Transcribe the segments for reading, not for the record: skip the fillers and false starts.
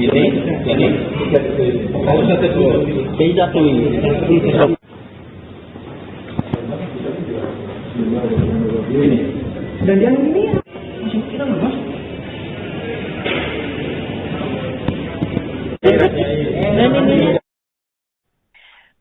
ini jadi kalau satu tidak tuh dan yang ini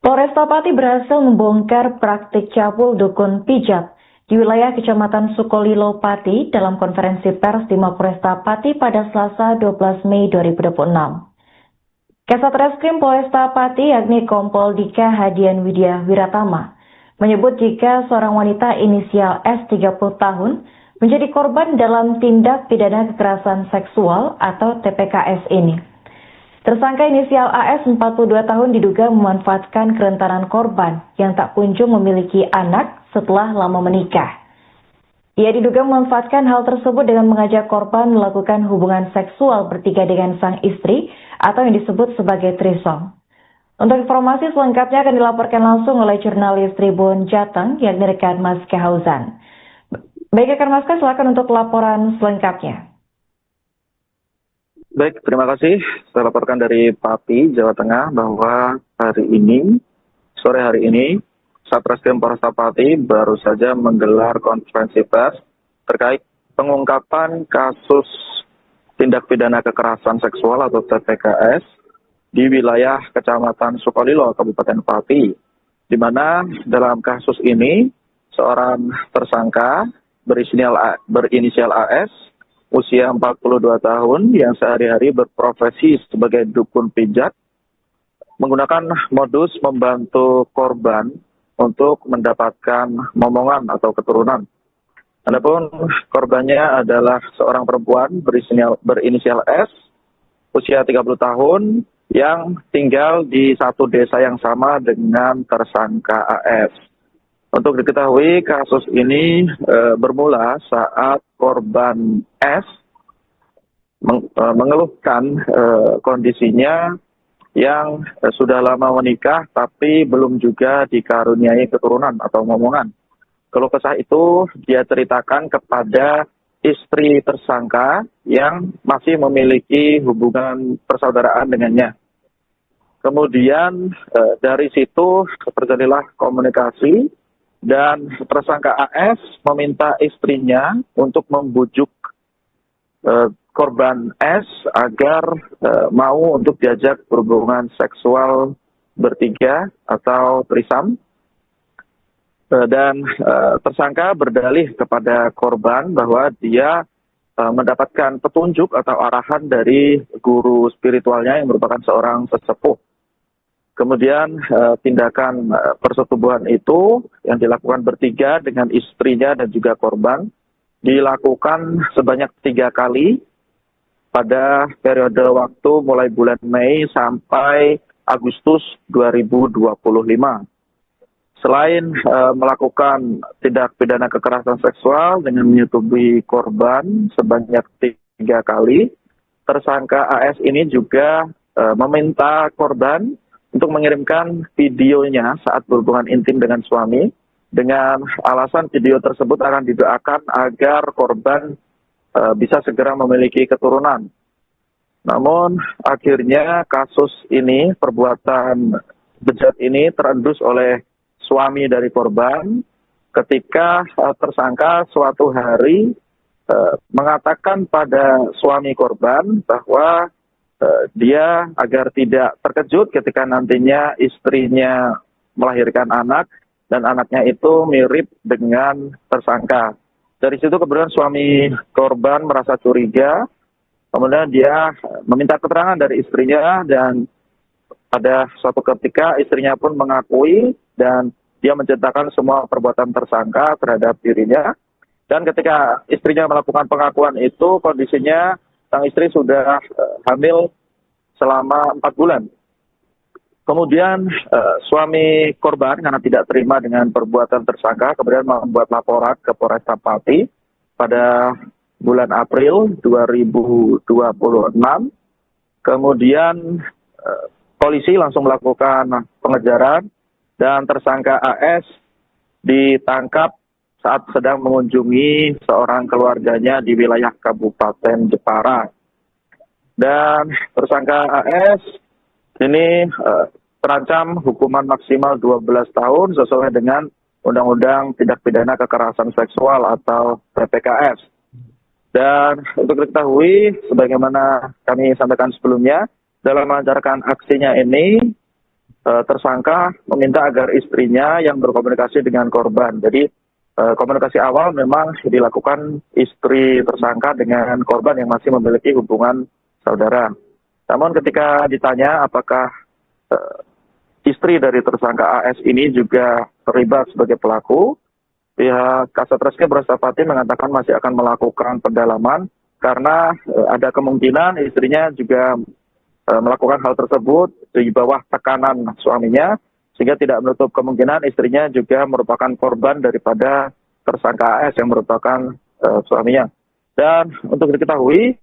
Polresta Pati berhasil membongkar praktik cabul dukun pijat di wilayah Kecamatan Sukolilo Pati dalam konferensi pers di Mapolresta Pati pada Selasa 12 Mei 2026. Kasat Reskrim Polresta Pati yakni Kompol Dika Hadian Widya Wiratama menyebut jika seorang wanita inisial S 30 tahun menjadi korban dalam tindak pidana kekerasan seksual atau TPKS ini. Tersangka inisial AS 42 tahun diduga memanfaatkan kerentanan korban yang tak kunjung memiliki anak setelah lama menikah. Ia diduga memanfaatkan hal tersebut dengan mengajak korban melakukan hubungan seksual bertiga dengan sang istri atau yang disebut sebagai threesome. Untuk informasi selengkapnya akan dilaporkan langsung oleh jurnalis Tribun Jateng yakni rekan Mas Kehauzan. Baik rekan Mas, silakan untuk laporan selengkapnya. Baik, terima kasih. Saya laporkan dari Pati, Jawa Tengah bahwa sore hari ini, Satreskrim Polresta Pati baru saja menggelar konferensi pers terkait pengungkapan kasus tindak pidana kekerasan seksual atau TPKS di wilayah Kecamatan Sukolilo, Kabupaten Pati, di mana dalam kasus ini seorang tersangka berinisial AS usia 42 tahun yang sehari-hari berprofesi sebagai dukun pijat menggunakan modus membantu korban untuk mendapatkan momongan atau keturunan. Adapun korbannya adalah seorang perempuan berinisial S usia 30 tahun yang tinggal di satu desa yang sama dengan tersangka AS. Untuk diketahui kasus ini bermula saat korban S mengeluhkan kondisinya yang sudah lama menikah tapi belum juga dikaruniai keturunan atau momongan. Keluh kesah itu dia ceritakan kepada istri tersangka yang masih memiliki hubungan persaudaraan dengannya. Kemudian dari situ terjadilah komunikasi dan tersangka AS meminta istrinya untuk membujuk korban S agar mau untuk diajak berhubungan seksual bertiga atau threesome. Dan tersangka berdalih kepada korban bahwa dia mendapatkan petunjuk atau arahan dari guru spiritualnya yang merupakan seorang sesepuh. Kemudian tindakan persetubuhan itu yang dilakukan bertiga dengan istrinya dan juga korban dilakukan sebanyak 3 kali pada periode waktu mulai bulan Mei sampai Agustus 2025. Selain melakukan tindak pidana kekerasan seksual dengan menyetubuhi korban sebanyak 3 kali, tersangka AS ini juga meminta korban untuk mengirimkan videonya saat berhubungan intim dengan suami dengan alasan video tersebut akan didoakan agar korban bisa segera memiliki keturunan. Namun akhirnya kasus ini, perbuatan bejat ini terendus oleh suami dari korban ketika tersangka suatu hari mengatakan pada suami korban bahwa dia agar tidak terkejut ketika nantinya istrinya melahirkan anak dan anaknya itu mirip dengan tersangka. Dari situ kemudian suami korban merasa curiga, kemudian dia meminta keterangan dari istrinya dan pada suatu ketika istrinya pun mengakui dan dia menceritakan semua perbuatan tersangka terhadap dirinya. Dan ketika istrinya melakukan pengakuan itu, kondisinya sang istri sudah hamil selama 4 bulan. Kemudian suami korban karena tidak terima dengan perbuatan tersangka, kemudian membuat laporan ke Polresta Pati pada bulan April 2026. Kemudian polisi langsung melakukan pengejaran dan tersangka AS ditangkap saat sedang mengunjungi seorang keluarganya di wilayah Kabupaten Jepara. Dan tersangka AS ini terancam hukuman maksimal 12 tahun sesuai dengan Undang-Undang Tindak Pidana Kekerasan Seksual atau PPKS. Dan untuk diketahui, sebagaimana kami sampaikan sebelumnya, dalam melancarkan aksinya ini, tersangka meminta agar istrinya yang berkomunikasi dengan korban. Jadi komunikasi awal memang dilakukan istri tersangka dengan korban yang masih memiliki hubungan saudara. Namun ketika ditanya apakah istri dari tersangka AS ini juga terlibat sebagai pelaku, pihak Kasat Reskrim Polresta Pati mengatakan masih akan melakukan pendalaman karena ada kemungkinan istrinya juga melakukan hal tersebut di bawah tekanan suaminya, sehingga tidak menutup kemungkinan istrinya juga merupakan korban daripada tersangka AS yang merupakan suaminya. Dan untuk diketahui,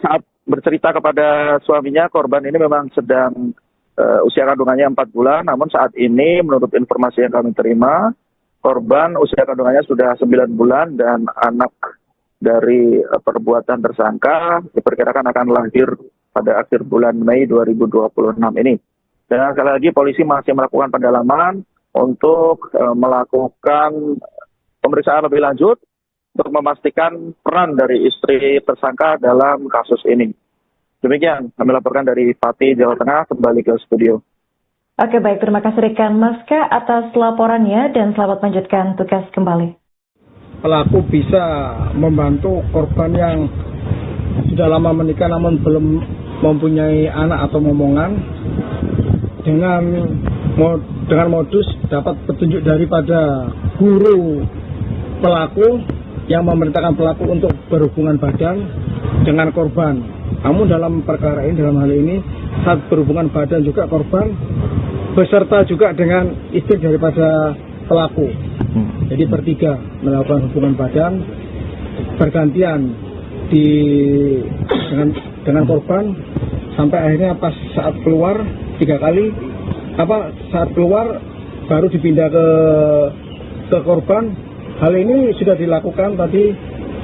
saat bercerita kepada suaminya, korban ini memang sedang usia kandungannya 4 bulan, namun saat ini menurut informasi yang kami terima, korban usia kandungannya sudah 9 bulan dan anak dari perbuatan tersangka diperkirakan akan lahir pada akhir bulan Mei 2026 ini. Dan sekali lagi polisi masih melakukan pendalaman untuk melakukan pemeriksaan lebih lanjut untuk memastikan peran dari istri tersangka dalam kasus ini. Demikian kami laporkan dari Pati, Jawa Tengah, kembali ke studio. Oke, baik. Terima kasih rekan Maska atas laporannya dan selamat melanjutkan tugas kembali. Pelaku bisa membantu korban yang sudah lama menikah namun belum mempunyai anak atau momongan dengan modus dapat petunjuk daripada guru pelaku yang memerintahkan pelaku untuk berhubungan badan dengan korban. Namun dalam perkara ini, dalam hal ini, saat berhubungan badan juga korban beserta juga dengan istri daripada pelaku. Jadi bertiga melakukan hubungan badan bergantian dengan korban sampai akhirnya pas saat keluar 3 kali saat keluar baru dipindah ke korban. Hal ini sudah dilakukan tadi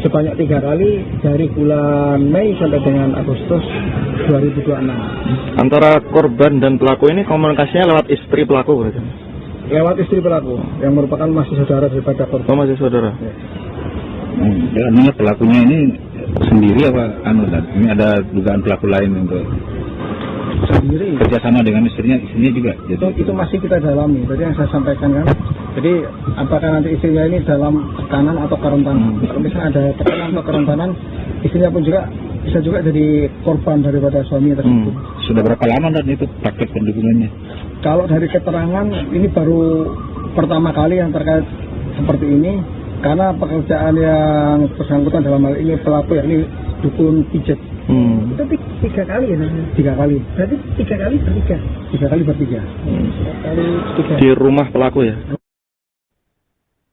sebanyak 3 kali dari bulan Mei sampai dengan Agustus 2026. Antara korban dan pelaku ini komunikasinya lewat istri pelaku berarti? Lewat istri pelaku yang merupakan masih saudara daripada korban. Oh, masih saudara. Ya. Ya, pelakunya ini sendiri apa ini ada dugaan pelaku lain untuk sendiri kerjasama dengan istrinya juga? Itu masih kita dalami. Tadi yang saya sampaikan kan. Jadi apakah nanti istrinya ini dalam tekanan atau kerentanan? Kalau misalnya ada tekanan atau kerentanan, istrinya pun juga bisa juga jadi korban daripada suami tersebut. Sudah berapa lama dan itu praktek pendukungannya? Kalau dari keterangan ini baru pertama kali yang terkait seperti ini, karena pekerjaan yang bersangkutan dalam hal ini pelaku yakni dukun pijat. Itu 3 kali ya? 3 kali. Berarti 3 kali bertiga. 3 kali bertiga. 3 kali 3. Di rumah pelaku ya?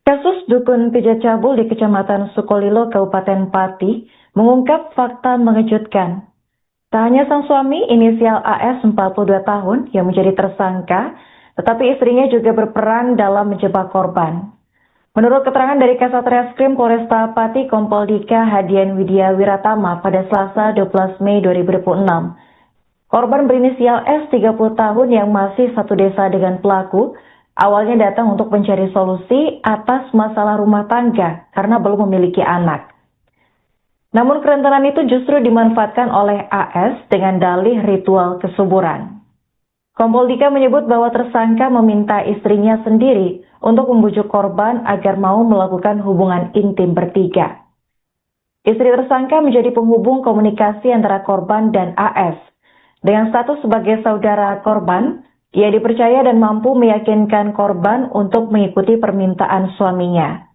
Kasus dukun pijat cabul di Kecamatan Sukolilo, Kabupaten Pati mengungkap fakta mengejutkan. Tak hanya sang suami inisial AS 42 tahun yang menjadi tersangka, tetapi istrinya juga berperan dalam menjebak korban. Menurut keterangan dari Kasat Reskrim Polresta Pati Kompol Dika Hadian Widya Wiratama pada Selasa 12 Mei 2026, korban berinisial S 30 tahun yang masih satu desa dengan pelaku, awalnya datang untuk mencari solusi atas masalah rumah tangga karena belum memiliki anak. Namun kerentanan itu justru dimanfaatkan oleh AS dengan dalih ritual kesuburan. Kompol Dika menyebut bahwa tersangka meminta istrinya sendiri untuk membujuk korban agar mau melakukan hubungan intim bertiga. Istri tersangka menjadi penghubung komunikasi antara korban dan AS. Dengan status sebagai saudara korban, ia dipercaya dan mampu meyakinkan korban untuk mengikuti permintaan suaminya.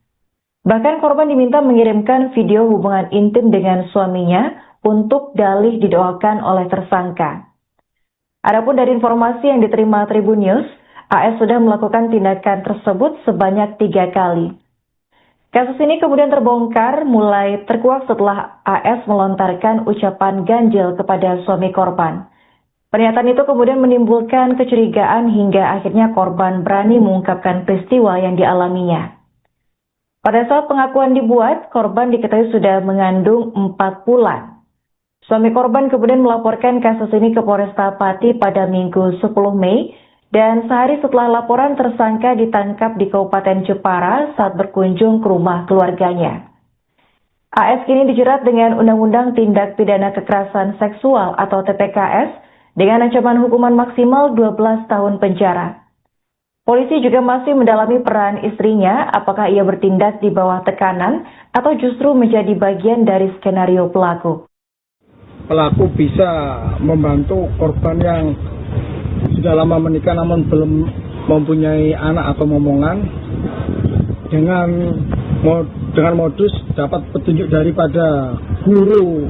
Bahkan korban diminta mengirimkan video hubungan intim dengan suaminya untuk dalih didoakan oleh tersangka. Adapun dari informasi yang diterima Tribun News, AS sudah melakukan tindakan tersebut sebanyak 3 kali. Kasus ini kemudian terbongkar mulai terkuak setelah AS melontarkan ucapan ganjil kepada suami korban. Pernyataan itu kemudian menimbulkan kecurigaan hingga akhirnya korban berani mengungkapkan peristiwa yang dialaminya. Pada saat pengakuan dibuat, korban diketahui sudah mengandung 4 bulan. Suami korban kemudian melaporkan kasus ini ke Polresta Pati pada Minggu 10 Mei dan sehari setelah laporan tersangka ditangkap di Kabupaten Jepara saat berkunjung ke rumah keluarganya. AS kini dijerat dengan Undang-Undang Tindak Pidana Kekerasan Seksual atau TPKS dengan ancaman hukuman maksimal 12 tahun penjara. Polisi juga masih mendalami peran istrinya, apakah ia bertindak di bawah tekanan atau justru menjadi bagian dari skenario pelaku. Pelaku bisa membantu korban yang sudah lama menikah namun belum mempunyai anak atau momongan dengan modus dapat petunjuk daripada guru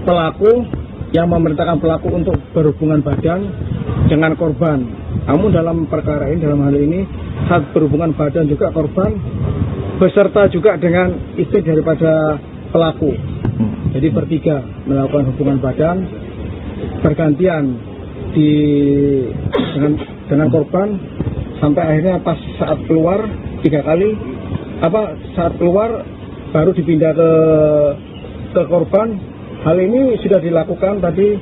pelaku yang memerintahkan pelaku untuk berhubungan badan dengan korban. Namun dalam perkara ini, dalam hal ini, saat berhubungan badan juga korban beserta juga dengan istri daripada pelaku. Jadi bertiga melakukan hubungan badan bergantian dengan korban sampai akhirnya pas saat keluar 3 kali saat keluar baru dipindah ke korban. Hal ini sudah dilakukan tadi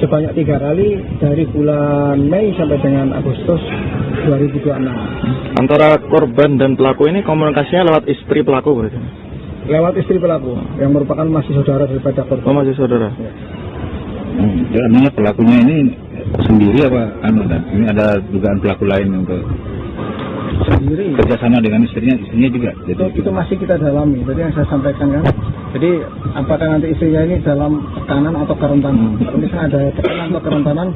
sebanyak 3 kali dari bulan Mei sampai dengan Agustus 2026. Antara korban dan pelaku ini komunikasinya lewat istri pelaku berarti? Lewat istri pelaku yang merupakan masih saudara daripada korban. Oh, masih saudara. Ya. Artinya pelakunya ini sendiri apa dan ini ada dugaan pelaku lain untuk Sendiri kerjasama dengan istrinya juga. Jadi itu masih kita dalami. Tadi yang saya sampaikan kan. Jadi apakah nanti istrinya ini dalam tekanan atau kerentanan? Kalau misalnya ada tekanan atau kerentanan,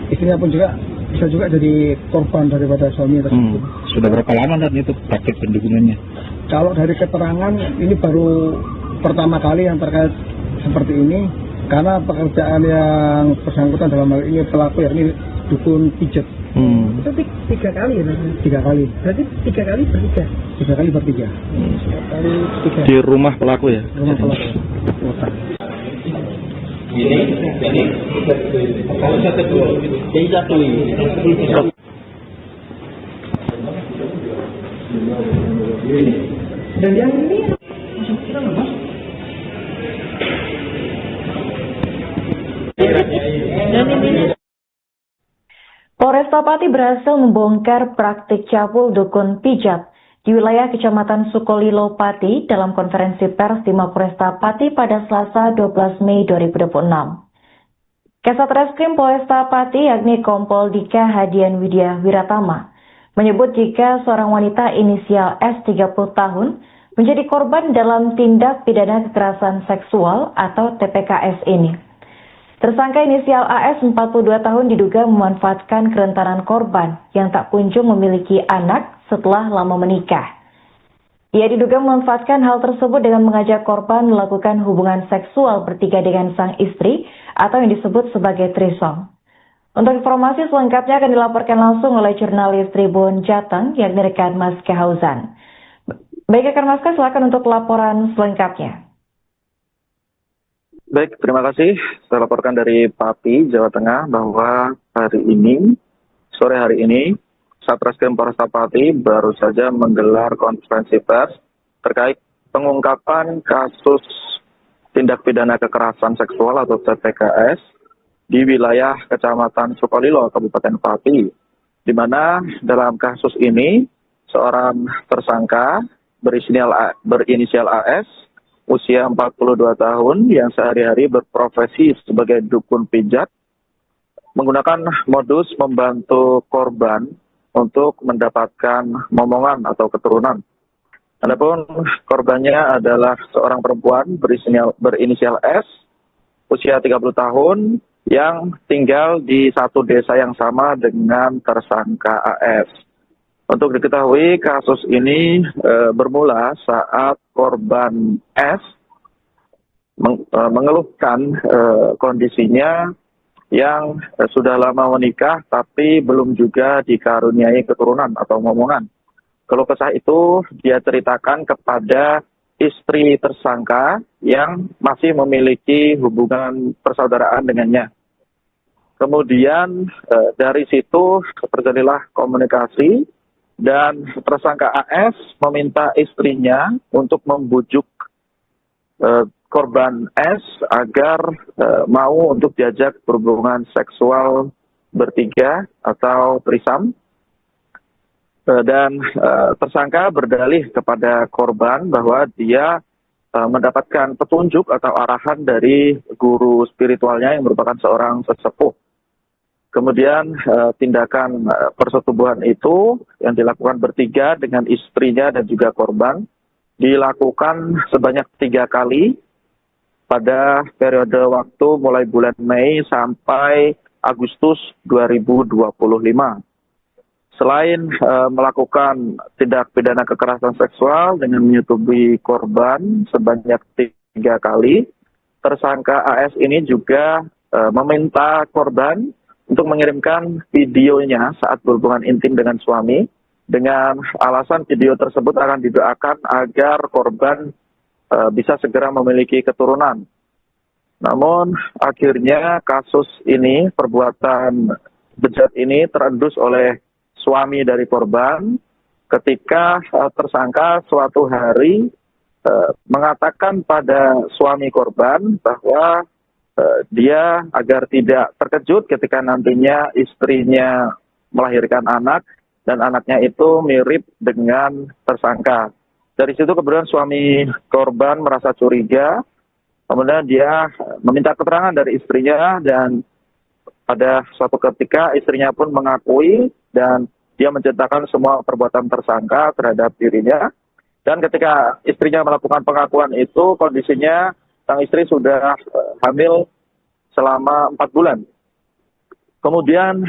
istrinya pun juga bisa juga jadi korban daripada suami tersebut. Sudah berapa lama dan itu praktik pendukungannya? Kalau dari keterangan ini baru pertama kali yang terkait seperti ini, karena pekerjaan yang bersangkutan dalam hal ini pelaku yakni dukun pijat. Itu 3 kali ya? 3 kali. Berarti 3 kali bertiga? 3 kali bertiga. 3 kali 3. Di rumah pelaku ya? Rumah pelaku. Jadi kalau satu dua, jadi satu ini. Dan yang ini kita lepas. Polresta Pati berhasil membongkar praktik cabul dukun pijat di wilayah Kecamatan Sukolilo Pati dalam konferensi pers di Mapolresta Pati pada Selasa 12 Mei 2026. Kasat Reskrim Polresta Pati yakni Kompol Dika Hadian Widya Wiratama menyebut jika seorang wanita inisial S 30 tahun menjadi korban dalam tindak pidana kekerasan seksual atau TPKS ini. Tersangka inisial AS 42 tahun diduga memanfaatkan kerentanan korban yang tak kunjung memiliki anak setelah lama menikah. Ia diduga memanfaatkan hal tersebut dengan mengajak korban melakukan hubungan seksual bertiga dengan sang istri atau yang disebut sebagai threesome. Untuk informasi selengkapnya akan dilaporkan langsung oleh jurnalis Tribun Jateng yakni rekan Mas Kehauzan. Baik rekan Mas, silakan untuk laporan selengkapnya. Baik, terima kasih. Saya laporkan dari Pati, Jawa Tengah bahwa sore hari ini, Satreskrim Polresta Pati baru saja menggelar konferensi pers terkait pengungkapan kasus tindak pidana kekerasan seksual atau TPKS di wilayah Kecamatan Sukolilo, Kabupaten Pati, di mana dalam kasus ini seorang tersangka berinisial AS usia 42 tahun yang sehari-hari berprofesi sebagai dukun pijat menggunakan modus membantu korban untuk mendapatkan momongan atau keturunan. Adapun korbannya adalah seorang perempuan berinisial S usia 30 tahun yang tinggal di satu desa yang sama dengan tersangka AS. Untuk diketahui, kasus ini bermula saat korban S mengeluhkan kondisinya yang sudah lama menikah tapi belum juga dikaruniai keturunan atau momongan. Keluh kesah itu dia ceritakan kepada istri tersangka yang masih memiliki hubungan persaudaraan dengannya. Kemudian dari situ terjadilah komunikasi dan tersangka AS meminta istrinya untuk membujuk korban S agar mau untuk diajak berhubungan seksual bertiga atau trisam. Dan tersangka berdalih kepada korban bahwa dia mendapatkan petunjuk atau arahan dari guru spiritualnya yang merupakan seorang sesepuh. Kemudian tindakan persetubuhan itu yang dilakukan bertiga dengan istrinya dan juga korban dilakukan sebanyak 3 kali pada periode waktu mulai bulan Mei sampai Agustus 2025. Selain melakukan tindak pidana kekerasan seksual dengan menyetubuhi korban sebanyak 3 kali, tersangka AS ini juga meminta korban untuk mengirimkan videonya saat berhubungan intim dengan suami, dengan alasan video tersebut akan didoakan agar korban bisa segera memiliki keturunan. Namun akhirnya kasus ini, perbuatan bejat ini terendus oleh suami dari korban ketika tersangka suatu hari mengatakan pada suami korban bahwa dia agar tidak terkejut ketika nantinya istrinya melahirkan anak dan anaknya itu mirip dengan tersangka. Dari situ kemudian suami korban merasa curiga, kemudian dia meminta keterangan dari istrinya dan pada suatu ketika istrinya pun mengakui dan dia menceritakan semua perbuatan tersangka terhadap dirinya. Dan ketika istrinya melakukan pengakuan itu, kondisinya sang istri sudah hamil selama 4 bulan. Kemudian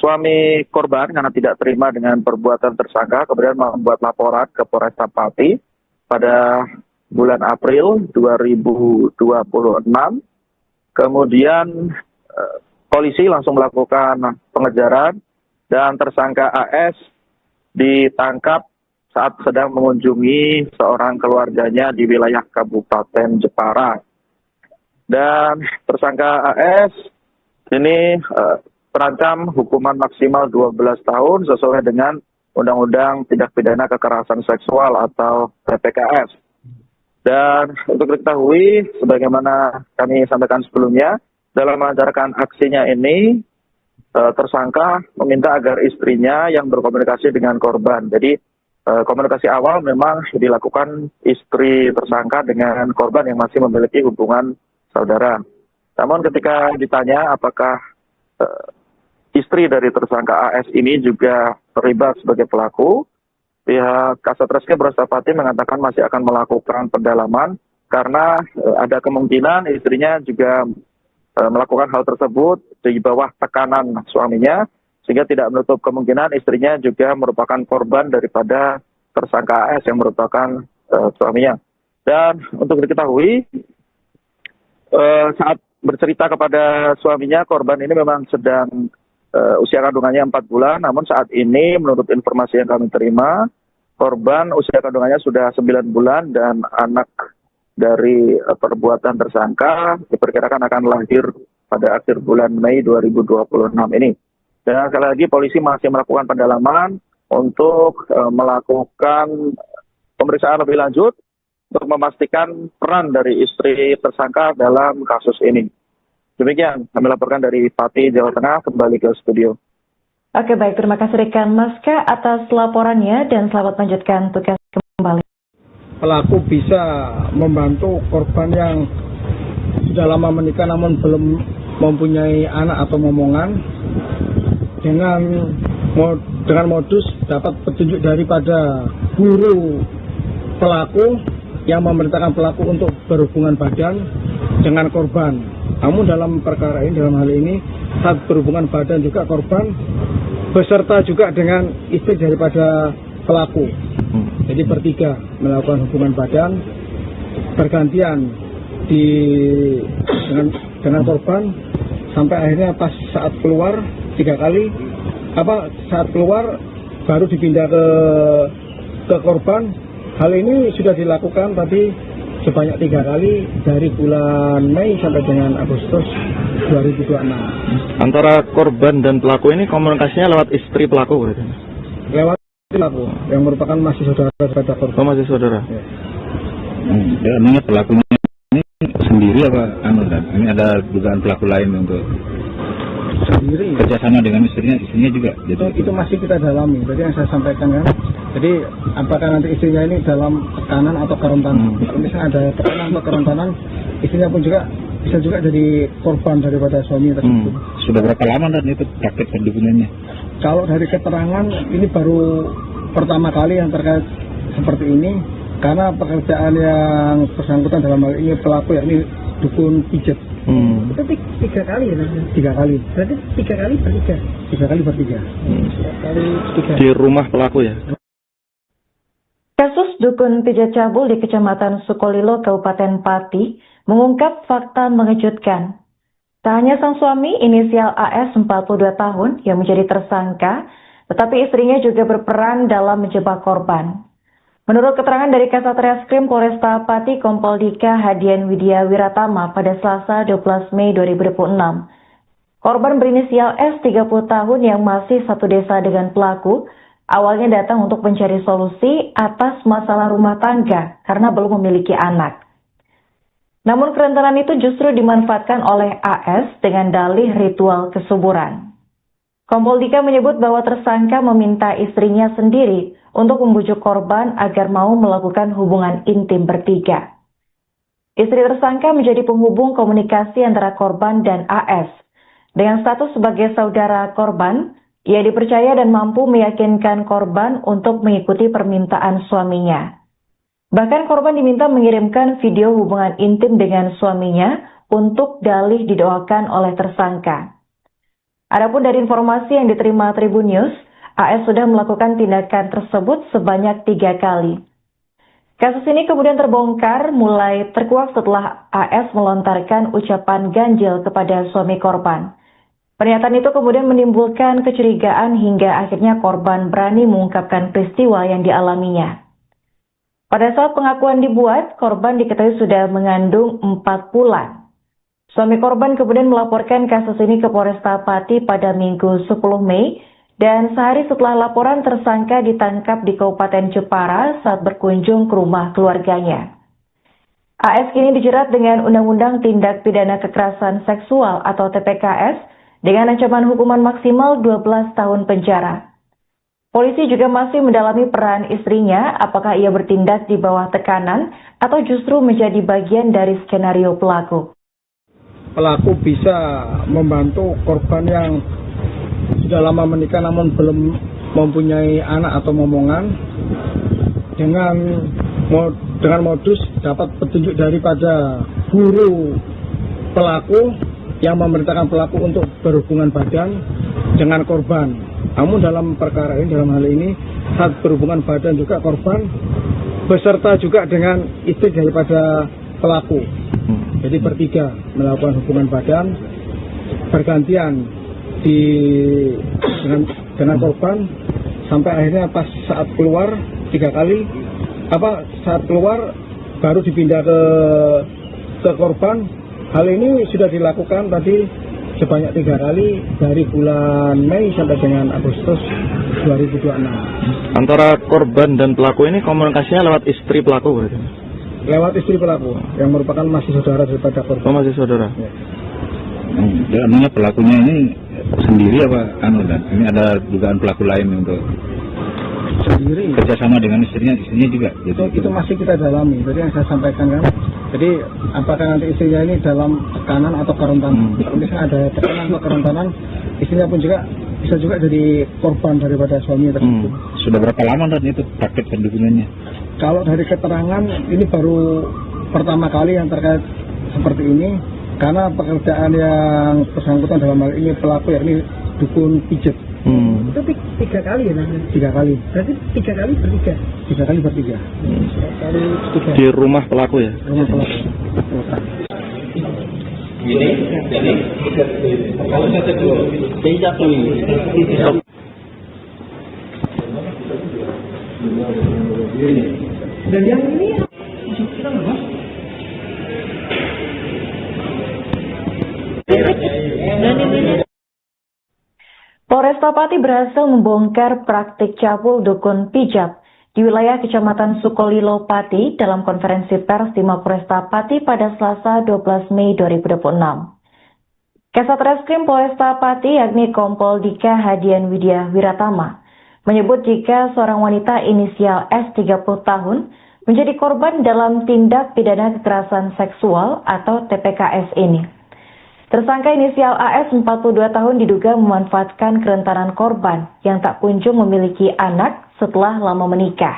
suami korban karena tidak terima dengan perbuatan tersangka, kemudian membuat laporan ke Polresta Pati pada bulan April 2026. Kemudian polisi langsung melakukan pengejaran dan tersangka AS ditangkap saat sedang mengunjungi seorang keluarganya di wilayah Kabupaten Jepara. Dan tersangka AS ini terancam hukuman maksimal 12 tahun sesuai dengan Undang-Undang Tindak Pidana Kekerasan Seksual atau PPKS. Dan untuk diketahui, sebagaimana kami sampaikan sebelumnya, dalam melancarkan aksinya ini, tersangka meminta agar istrinya yang berkomunikasi dengan korban. Jadi komunikasi awal memang dilakukan istri tersangka dengan korban yang masih memiliki hubungan saudara. Namun ketika ditanya apakah istri dari tersangka AS ini juga terlibat sebagai pelaku, pihak Kasatreskrim Polresta Pati mengatakan masih akan melakukan pendalaman karena ada kemungkinan istrinya juga melakukan hal tersebut di bawah tekanan suaminya, sehingga tidak menutup kemungkinan istrinya juga merupakan korban daripada tersangka AS yang merupakan suaminya. Dan untuk diketahui, saat bercerita kepada suaminya, korban ini memang sedang usia kandungannya 4 bulan, namun saat ini menurut informasi yang kami terima, korban usia kandungannya sudah 9 bulan dan anak dari perbuatan tersangka diperkirakan akan lahir pada akhir bulan Mei 2026 ini. Dan sekali lagi polisi masih melakukan pendalaman untuk melakukan pemeriksaan lebih lanjut untuk memastikan peran dari istri tersangka dalam kasus ini. Demikian kami laporkan dari Pati, Jawa Tengah, kembali ke studio. Oke, baik. Terima kasih rekan Maska atas laporannya dan selamat melanjutkan tugas kembali. Pelaku bisa membantu korban yang sudah lama menikah namun belum mempunyai anak atau momongan dengan modus dapat petunjuk daripada guru pelaku yang memerintahkan pelaku untuk berhubungan badan dengan korban. Namun dalam perkara ini, dalam hal ini, saat berhubungan badan juga korban beserta juga dengan istri daripada pelaku. Jadi bertiga melakukan hubungan badan bergantian dengan korban sampai akhirnya pas saat keluar 3 kali, saat keluar baru dipindah ke korban. Hal ini sudah dilakukan tadi sebanyak 3 kali dari bulan Mei sampai dengan Agustus 2026. Antara korban dan pelaku ini komunikasinya lewat istri pelaku berarti? Lewat pelaku yang merupakan masih saudara korban. Oh, masih saudara. Ya, namanya pelakunya ini sendiri apa anu dan ini ada dugaan pelaku lain untuk Sendiri. kerjasama dengan istrinya juga. Itu masih kita dalami. Jadi yang saya sampaikan kan, jadi apakah nanti istrinya ini dalam tekanan atau kerentanan? Kalau misalnya ada tekanan atau kerentanan, istrinya pun juga bisa juga jadi korban daripada suami tersebut. Sudah berapa lama dan itu praktek perdukunannya? Kalau dari keterangan ini baru pertama kali yang terkait seperti ini, karena pekerjaan yang bersangkutan dalam hal ini pelaku yakni dukun pijat. Itu 3 kali ya? 3 kali. Berarti 3 kali bertiga? 3 kali bertiga. 3 kali 3. Di rumah pelaku ya? Kasus dukun pijat cabul di Kecamatan Sukolilo, Kabupaten Pati, mengungkap fakta mengejutkan. Tak hanya sang suami inisial AS 42 tahun yang menjadi tersangka, tetapi istrinya juga berperan dalam menjebak korban. Menurut keterangan dari Kasat Reskrim Polresta Pati Kompol Dika Hadian Widya Wiratama pada Selasa 12 Mei 2026, korban berinisial S 30 tahun yang masih satu desa dengan pelaku, awalnya datang untuk mencari solusi atas masalah rumah tangga karena belum memiliki anak. Namun kerentanan itu justru dimanfaatkan oleh AS dengan dalih ritual kesuburan. Kompol Dika menyebut bahwa tersangka meminta istrinya sendiri untuk membujuk korban agar mau melakukan hubungan intim bertiga. Istri tersangka menjadi penghubung komunikasi antara korban dan AS. Dengan status sebagai saudara korban, ia dipercaya dan mampu meyakinkan korban untuk mengikuti permintaan suaminya. Bahkan korban diminta mengirimkan video hubungan intim dengan suaminya untuk dalih didoakan oleh tersangka. Adapun dari informasi yang diterima Tribun News, AS sudah melakukan tindakan tersebut sebanyak 3 kali. Kasus ini kemudian terbongkar mulai terkuak setelah AS melontarkan ucapan ganjil kepada suami korban. Pernyataan itu kemudian menimbulkan kecurigaan hingga akhirnya korban berani mengungkapkan peristiwa yang dialaminya. Pada saat pengakuan dibuat, korban diketahui sudah mengandung 4 bulan. Suami korban kemudian melaporkan kasus ini ke Polresta Pati pada Minggu 10 Mei dan sehari setelah laporan tersangka ditangkap di Kabupaten Jepara saat berkunjung ke rumah keluarganya. AS kini dijerat dengan Undang-Undang Tindak Pidana Kekerasan Seksual atau TPKS dengan ancaman hukuman maksimal 12 tahun penjara. Polisi juga masih mendalami peran istrinya, apakah ia bertindak di bawah tekanan atau justru menjadi bagian dari skenario pelaku. Pelaku bisa membantu korban yang sudah lama menikah namun belum mempunyai anak atau momongan dengan modus dapat petunjuk daripada guru pelaku yang memerintahkan pelaku untuk berhubungan badan dengan korban. Namun dalam perkara ini, dalam hal ini, saat berhubungan badan juga korban beserta juga dengan istri daripada pelaku. Jadi bertiga melakukan hubungan badan bergantian dengan korban sampai akhirnya pas saat keluar 3 kali saat keluar baru dipindah ke korban. Hal ini sudah dilakukan tadi sebanyak 3 kali dari bulan Mei sampai dengan Agustus 2026. Antara korban dan pelaku ini komunikasinya lewat istri pelaku berarti? Lewat istri pelaku yang merupakan masih saudara daripada korban. Oh, masih saudara. Ya. Artinya pelakunya ini sendiri apa anu dan ini ada dugaan pelaku lain untuk Sendiri. kerjasama dengan istrinya juga. Itu masih kita dalami. Jadi yang saya sampaikan kan, jadi apakah nanti istrinya ini dalam tekanan atau kerentanan? Kalau misalnya ada tekanan atau kerentanan, istrinya pun juga bisa juga jadi korban daripada suami tersebut. Sudah berapa lama dan itu praktek perdukunannya? Kalau dari keterangan ini baru pertama kali yang terkait seperti ini, karena pekerjaan yang bersangkutan dalam hal ini pelaku yakni dukun pijat. Itu 3 kali ya? 3 kali. Berarti 3 kali bertiga? 3 kali bertiga. 3 kali 3. Di rumah pelaku ya? Rumah pelaku. Jadi kalau saya kedua, jadi jatuh ini. Dan yang ini Polresta Pati berhasil membongkar praktik cabul dukun pijat di wilayah Kecamatan Sukolilo Pati dalam konferensi pers di Mapolresta Pati pada Selasa 12 Mei 2026. Kasat Reskrim Polresta Pati yakni Kompol Dika Hadian Widya Wiratama menyebut jika seorang wanita inisial S 30 tahun menjadi korban dalam tindak pidana kekerasan seksual atau TPKS ini. Tersangka inisial AS 42 tahun diduga memanfaatkan kerentanan korban yang tak kunjung memiliki anak setelah lama menikah.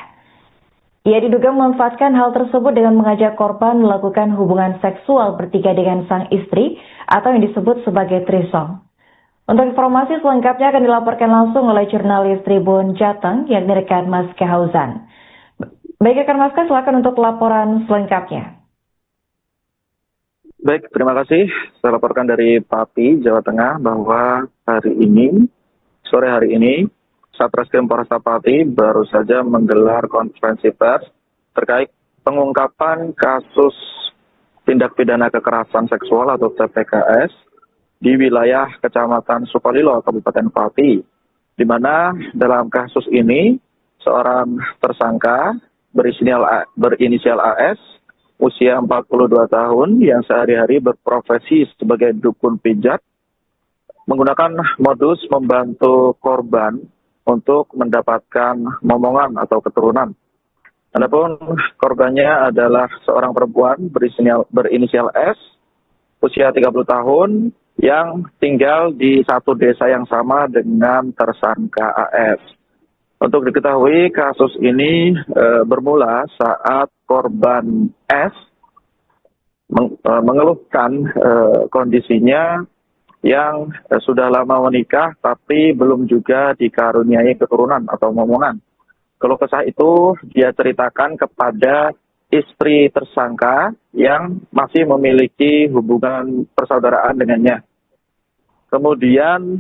Ia diduga memanfaatkan hal tersebut dengan mengajak korban melakukan hubungan seksual bertiga dengan sang istri atau yang disebut sebagai threesome. Untuk informasi selengkapnya akan dilaporkan langsung oleh jurnalis Tribun Jateng yakni rekan Mas Kehauzan. Baik rekan Mas Ke, silakan untuk laporan selengkapnya. Baik, terima kasih. Saya laporkan dari Pati, Jawa Tengah bahwa sore hari ini, Satreskrim Polresta Pati baru saja menggelar konferensi pers terkait pengungkapan kasus tindak pidana kekerasan seksual atau TPKS di wilayah Kecamatan Sukolilo, Kabupaten Pati, di mana dalam kasus ini seorang tersangka berinisial AS usia 42 tahun yang sehari-hari berprofesi sebagai dukun pijat menggunakan modus membantu korban untuk mendapatkan momongan atau keturunan. Adapun korbannya adalah seorang perempuan berinisial S usia 30 tahun yang tinggal di satu desa yang sama dengan tersangka AS. Untuk diketahui kasus ini bermula saat korban S mengeluhkan kondisinya yang sudah lama menikah tapi belum juga dikaruniai keturunan atau momongan. Keluh kesah itu dia ceritakan kepada istri tersangka yang masih memiliki hubungan persaudaraan dengannya. Kemudian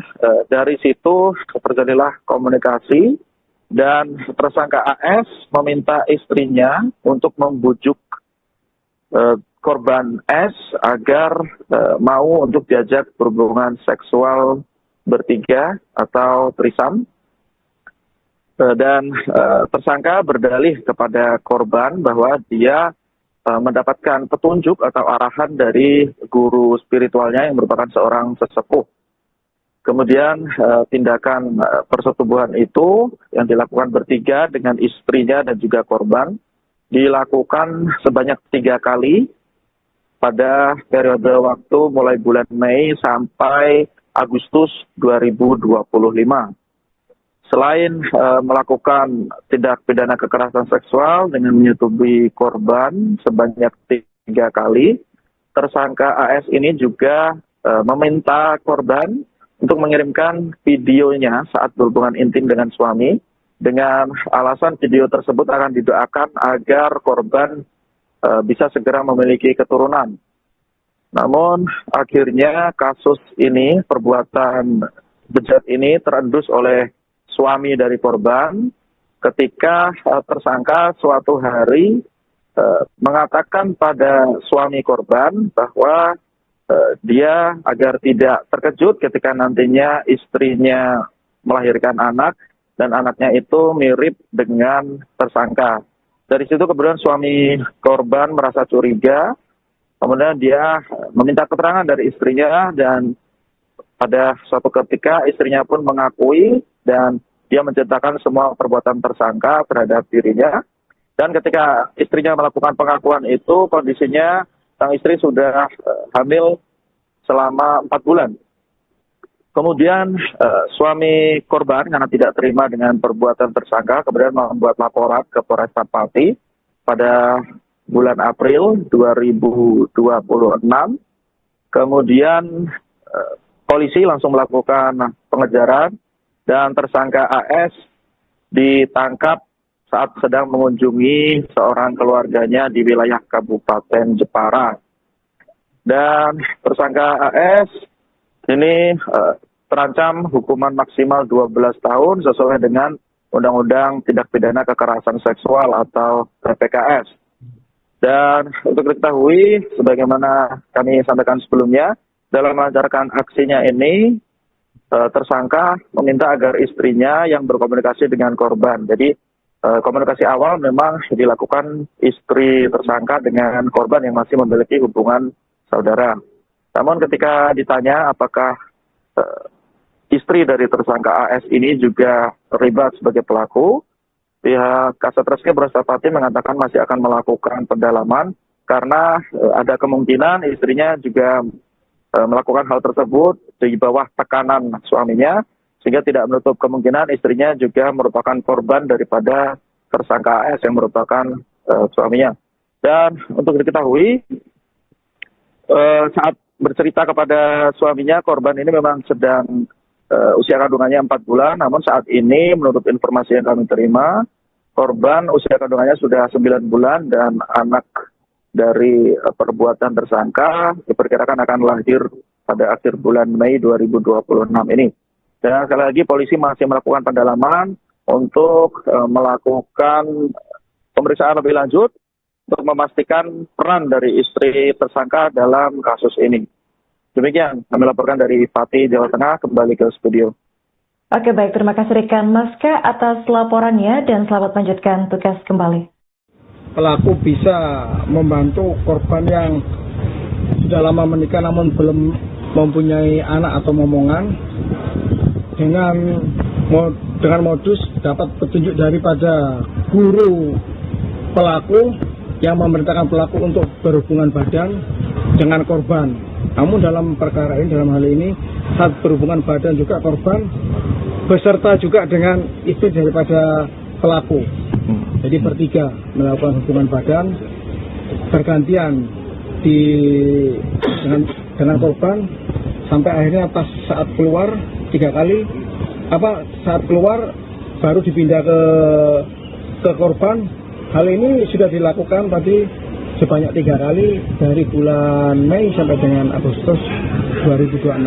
dari situ terjadilah komunikasi dan tersangka AS meminta istrinya untuk membujuk korban S agar mau untuk diajak berhubungan seksual bertiga atau threesome. Dan tersangka berdalih kepada korban bahwa dia mendapatkan petunjuk atau arahan dari guru spiritualnya yang merupakan seorang sesepuh. Kemudian tindakan persetubuhan itu yang dilakukan bertiga dengan istrinya dan juga korban dilakukan sebanyak 3 kali pada periode waktu mulai bulan Mei sampai Agustus 2025. Selain melakukan tindak pidana kekerasan seksual dengan menyetubuhi korban sebanyak 3 kali, tersangka AS ini juga meminta korban untuk mengirimkan videonya saat berhubungan intim dengan suami dengan alasan video tersebut akan didoakan agar korban bisa segera memiliki keturunan. Namun akhirnya kasus ini, perbuatan bejat ini terendus oleh suami dari korban ketika tersangka suatu hari mengatakan pada suami korban bahwa dia agar tidak terkejut ketika nantinya istrinya melahirkan anak dan anaknya itu mirip dengan tersangka. Dari situ kemudian suami korban merasa curiga, kemudian dia meminta keterangan dari istrinya dan pada suatu ketika istrinya pun mengakui dan dia menceritakan semua perbuatan tersangka terhadap dirinya. Dan ketika istrinya melakukan pengakuan itu, kondisinya sang istri sudah hamil selama 4 bulan. Kemudian suami korban karena tidak terima dengan perbuatan tersangka, kemudian membuat laporan ke Polresta Pati pada bulan April 2026. Kemudian polisi langsung melakukan pengejaran dan tersangka AS ditangkap saat sedang mengunjungi seorang keluarganya di wilayah Kabupaten Jepara. Dan tersangka AS ini terancam hukuman maksimal 12 tahun sesuai dengan Undang-Undang Tindak Pidana Kekerasan Seksual atau TPKS. Dan untuk diketahui, sebagaimana kami sampaikan sebelumnya, dalam melancarkan aksinya ini, tersangka meminta agar istrinya yang berkomunikasi dengan korban. Jadi komunikasi awal memang dilakukan istri tersangka dengan korban yang masih memiliki hubungan saudara. Namun ketika ditanya apakah istri dari tersangka AS ini juga terlibat sebagai pelaku, pihak Kasat Reskrim Polresta Pati mengatakan masih akan melakukan pendalaman karena ada kemungkinan istrinya juga melakukan hal tersebut di bawah tekanan suaminya, sehingga tidak menutup kemungkinan istrinya juga merupakan korban daripada tersangka AS yang merupakan suaminya. Dan untuk diketahui, saat bercerita kepada suaminya, korban ini memang sedang usia kandungannya 4 bulan, namun saat ini menurut informasi yang kami terima, korban usia kandungannya sudah 9 bulan dan anak dari perbuatan tersangka diperkirakan akan lahir pada akhir bulan Mei 2026 ini. Dan sekali lagi polisi masih melakukan pendalaman untuk melakukan pemeriksaan lebih lanjut untuk memastikan peran dari istri tersangka dalam kasus ini. Demikian kami laporkan dari Pati, Jawa Tengah, kembali ke studio. Oke, baik. Terima kasih rekan Maska atas laporannya dan selamat melanjutkan tugas kembali. Pelaku bisa membantu korban yang sudah lama menikah namun belum mempunyai anak atau momongan dengan modus dapat petunjuk daripada guru pelaku yang memerintahkan pelaku untuk berhubungan badan dengan korban. Namun dalam perkara ini, dalam hal ini, saat berhubungan badan juga korban beserta juga dengan istri daripada pelaku. Jadi bertiga melakukan hubungan badan bergantian dengan korban sampai akhirnya pas saat keluar 3 kali, saat keluar baru dipindah ke korban. Hal ini sudah dilakukan tadi sebanyak 3 kali dari bulan Mei sampai dengan Agustus 2026.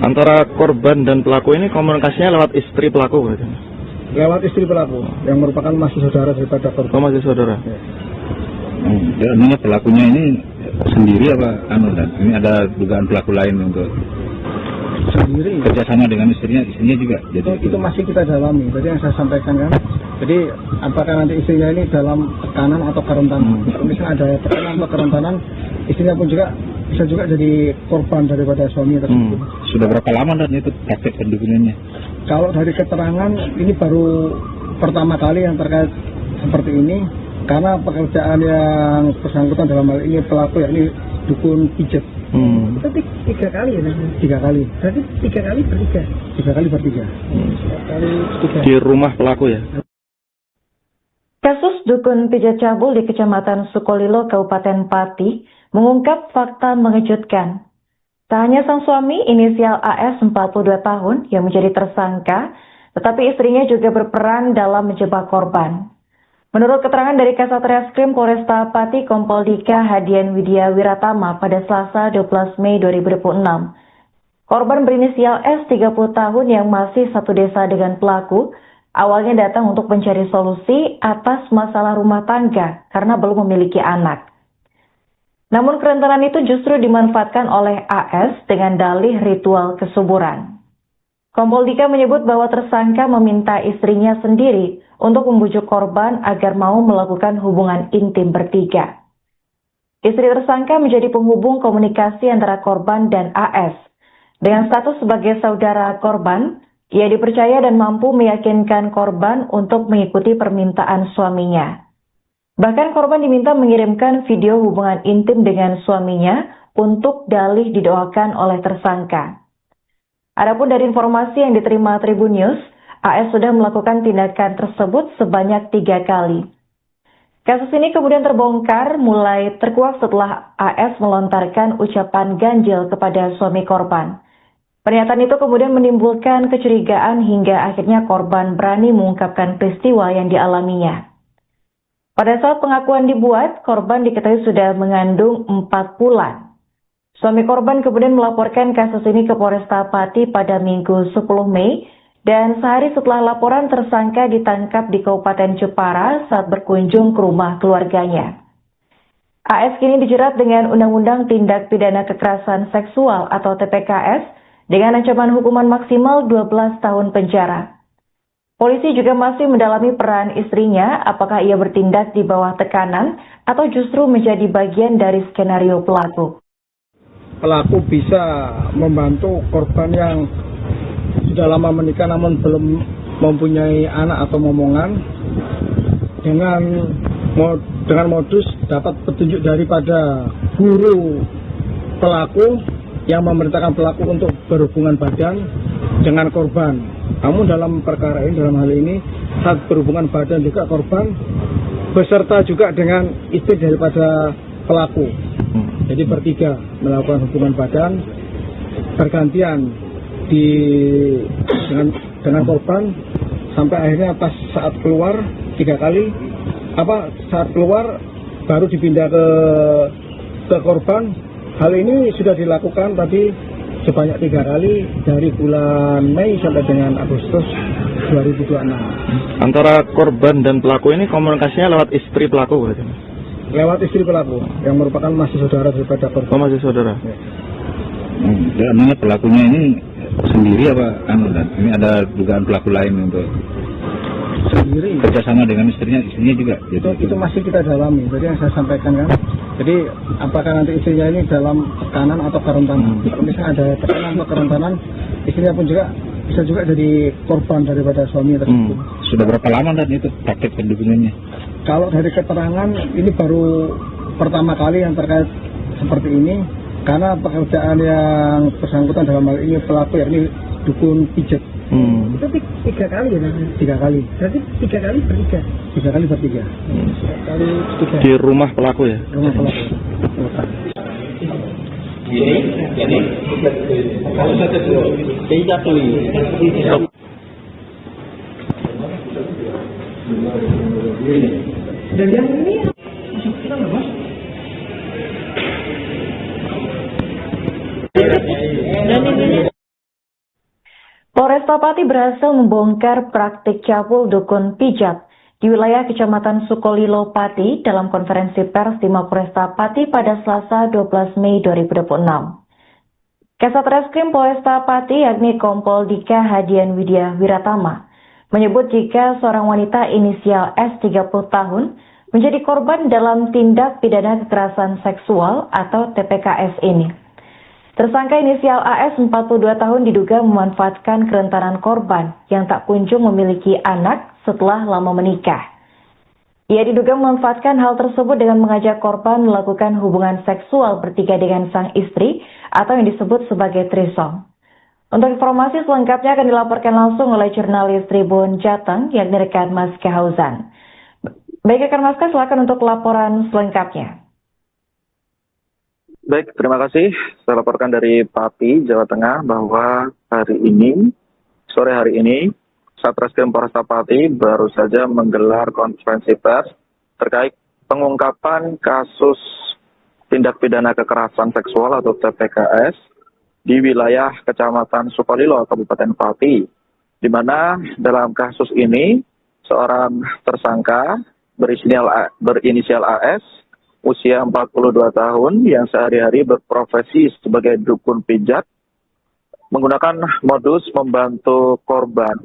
Antara korban dan pelaku ini komunikasinya lewat istri pelaku berarti? Lewat istri pelaku yang merupakan masih saudara daripada korban. Oh, masih saudara. Ya. Artinya pelakunya ini sendiri apa ini ada dugaan pelaku lain untuk Sendiri kerjasama dengan istrinya juga. Jadi itu masih kita dalami. Tadi yang saya sampaikan kan. Jadi apakah nanti istrinya ini dalam tekanan atau kerentanan? Misalnya ada tekanan atau kerentanan, istrinya pun juga bisa juga jadi korban daripada suami tersebut. Sudah berapa lama dan itu praktek pendukungannya? Kalau dari keterangan ini baru pertama kali yang terkait seperti ini, karena pekerjaan yang bersangkutan dalam hal ini pelaku yakni dukun pijat. Itu 3 kali ya? 3 kali. Berarti 3 kali bertiga. 3 kali bertiga. 3 kali bertiga. Di rumah pelaku ya? Kasus dukun pijat cabul di Kecamatan Sukolilo, Kabupaten Pati, mengungkap fakta mengejutkan. Tak hanya sang suami inisial AS 42 tahun yang menjadi tersangka, tetapi istrinya juga berperan dalam menjebak korban. Menurut keterangan dari Kasat Reskrim Polresta Pati Kompol Dika Hadian Widya Wiratama pada Selasa 12 Mei 2026, korban berinisial S 30 tahun yang masih satu desa dengan pelaku, awalnya datang untuk mencari solusi atas masalah rumah tangga karena belum memiliki anak. Namun kerentanan itu justru dimanfaatkan oleh AS dengan dalih ritual kesuburan. Kompol Dika menyebut bahwa tersangka meminta istrinya sendiri untuk membujuk korban agar mau melakukan hubungan intim bertiga. Istri tersangka menjadi penghubung komunikasi antara korban dan AS. Dengan status sebagai saudara korban, ia dipercaya dan mampu meyakinkan korban untuk mengikuti permintaan suaminya. Bahkan korban diminta mengirimkan video hubungan intim dengan suaminya untuk dalih didoakan oleh tersangka. Adapun dari informasi yang diterima Tribun News, AS sudah melakukan tindakan tersebut sebanyak 3 kali. Kasus ini kemudian terbongkar mulai terkuak setelah AS melontarkan ucapan ganjil kepada suami korban. Pernyataan itu kemudian menimbulkan kecurigaan hingga akhirnya korban berani mengungkapkan peristiwa yang dialaminya. Pada saat pengakuan dibuat, korban diketahui sudah mengandung 4 bulan. Suami korban kemudian melaporkan kasus ini ke Polresta Pati pada Minggu 10 Mei, dan sehari setelah laporan tersangka ditangkap di Kabupaten Jepara saat berkunjung ke rumah keluarganya. AS kini dijerat dengan Undang-Undang Tindak Pidana Kekerasan Seksual atau TPKS dengan ancaman hukuman maksimal 12 tahun penjara. Polisi juga masih mendalami peran istrinya, apakah ia bertindak di bawah tekanan atau justru menjadi bagian dari skenario pelaku. Pelaku bisa membantu korban yang sudah lama menikah namun belum mempunyai anak atau momongan dengan modus dapat petunjuk daripada guru pelaku yang memerintahkan pelaku untuk berhubungan badan dengan korban. Namun dalam perkara ini, dalam hal ini, saat berhubungan badan juga korban beserta juga dengan istri daripada pelaku. Jadi bertiga melakukan hubungan badan bergantian dengan korban sampai akhirnya pas saat keluar 3 kali saat keluar baru dipindah ke korban. Hal ini sudah dilakukan tadi sebanyak 3 kali dari bulan Mei sampai dengan Agustus 2026. Antara korban dan pelaku ini komunikasinya lewat istri pelaku berarti? Lewat istri pelaku yang merupakan masih saudara daripada korban. Oh, masih saudara. Ya. Ya, namanya pelakunya ini sendiri apa dan ini ada dugaan pelaku lain untuk Sendiri. kerjasama dengan istrinya juga. Itu masih kita dalami. Jadi yang saya sampaikan kan. Jadi apakah nanti istrinya ini dalam tekanan atau kerentanan? Kalau misalnya ada tekanan atau kerentanan, istrinya pun juga bisa juga jadi korban daripada suami tersebut. Sudah berapa lama dan itu praktek pendukungnya? Kalau dari keterangan ini baru pertama kali yang terkait seperti ini, karena pekerjaan yang bersangkutan dalam hal ini pelaku yakni dukun pijat. Itu 3 kali ya, 3 kali. Berarti 3 kali bertiga. 3 kali bertiga. 3 kali bertiga. Di rumah pelaku ya? Rumah pelaku. Jadi kalau satu dijatuhi. Dan yang ini kita nggak mas? Polresta Pati berhasil membongkar praktik cabul dukun pijat di wilayah Kecamatan Sukolilo Pati dalam konferensi pers di Mapolresta Pati pada Selasa 12 Mei 2026. Kasat Reskrim Polresta Pati yakni Kompol Dika Hadian Widya Wiratama menyebut jika seorang wanita inisial S 30 tahun menjadi korban dalam tindak pidana kekerasan seksual atau TPKS ini. Tersangka inisial AS 42 tahun diduga memanfaatkan kerentanan korban yang tak kunjung memiliki anak setelah lama menikah. Ia diduga memanfaatkan hal tersebut dengan mengajak korban melakukan hubungan seksual bertiga dengan sang istri atau yang disebut sebagai threesome. Untuk informasi selengkapnya akan dilaporkan langsung oleh jurnalis Tribun Jateng yakni rekan Mas Kehauzan. Baik rekan Mas, silakan untuk laporan selengkapnya. Baik, terima kasih. Saya laporkan dari Pati, Jawa Tengah bahwa sore hari ini, Satreskrim Polresta Pati baru saja menggelar konferensi pers terkait pengungkapan kasus tindak pidana kekerasan seksual atau TPKS di wilayah Kecamatan Sukolilo, Kabupaten Pati, di mana dalam kasus ini seorang tersangka berinisial AS usia 42 tahun yang sehari-hari berprofesi sebagai dukun pijat menggunakan modus membantu korban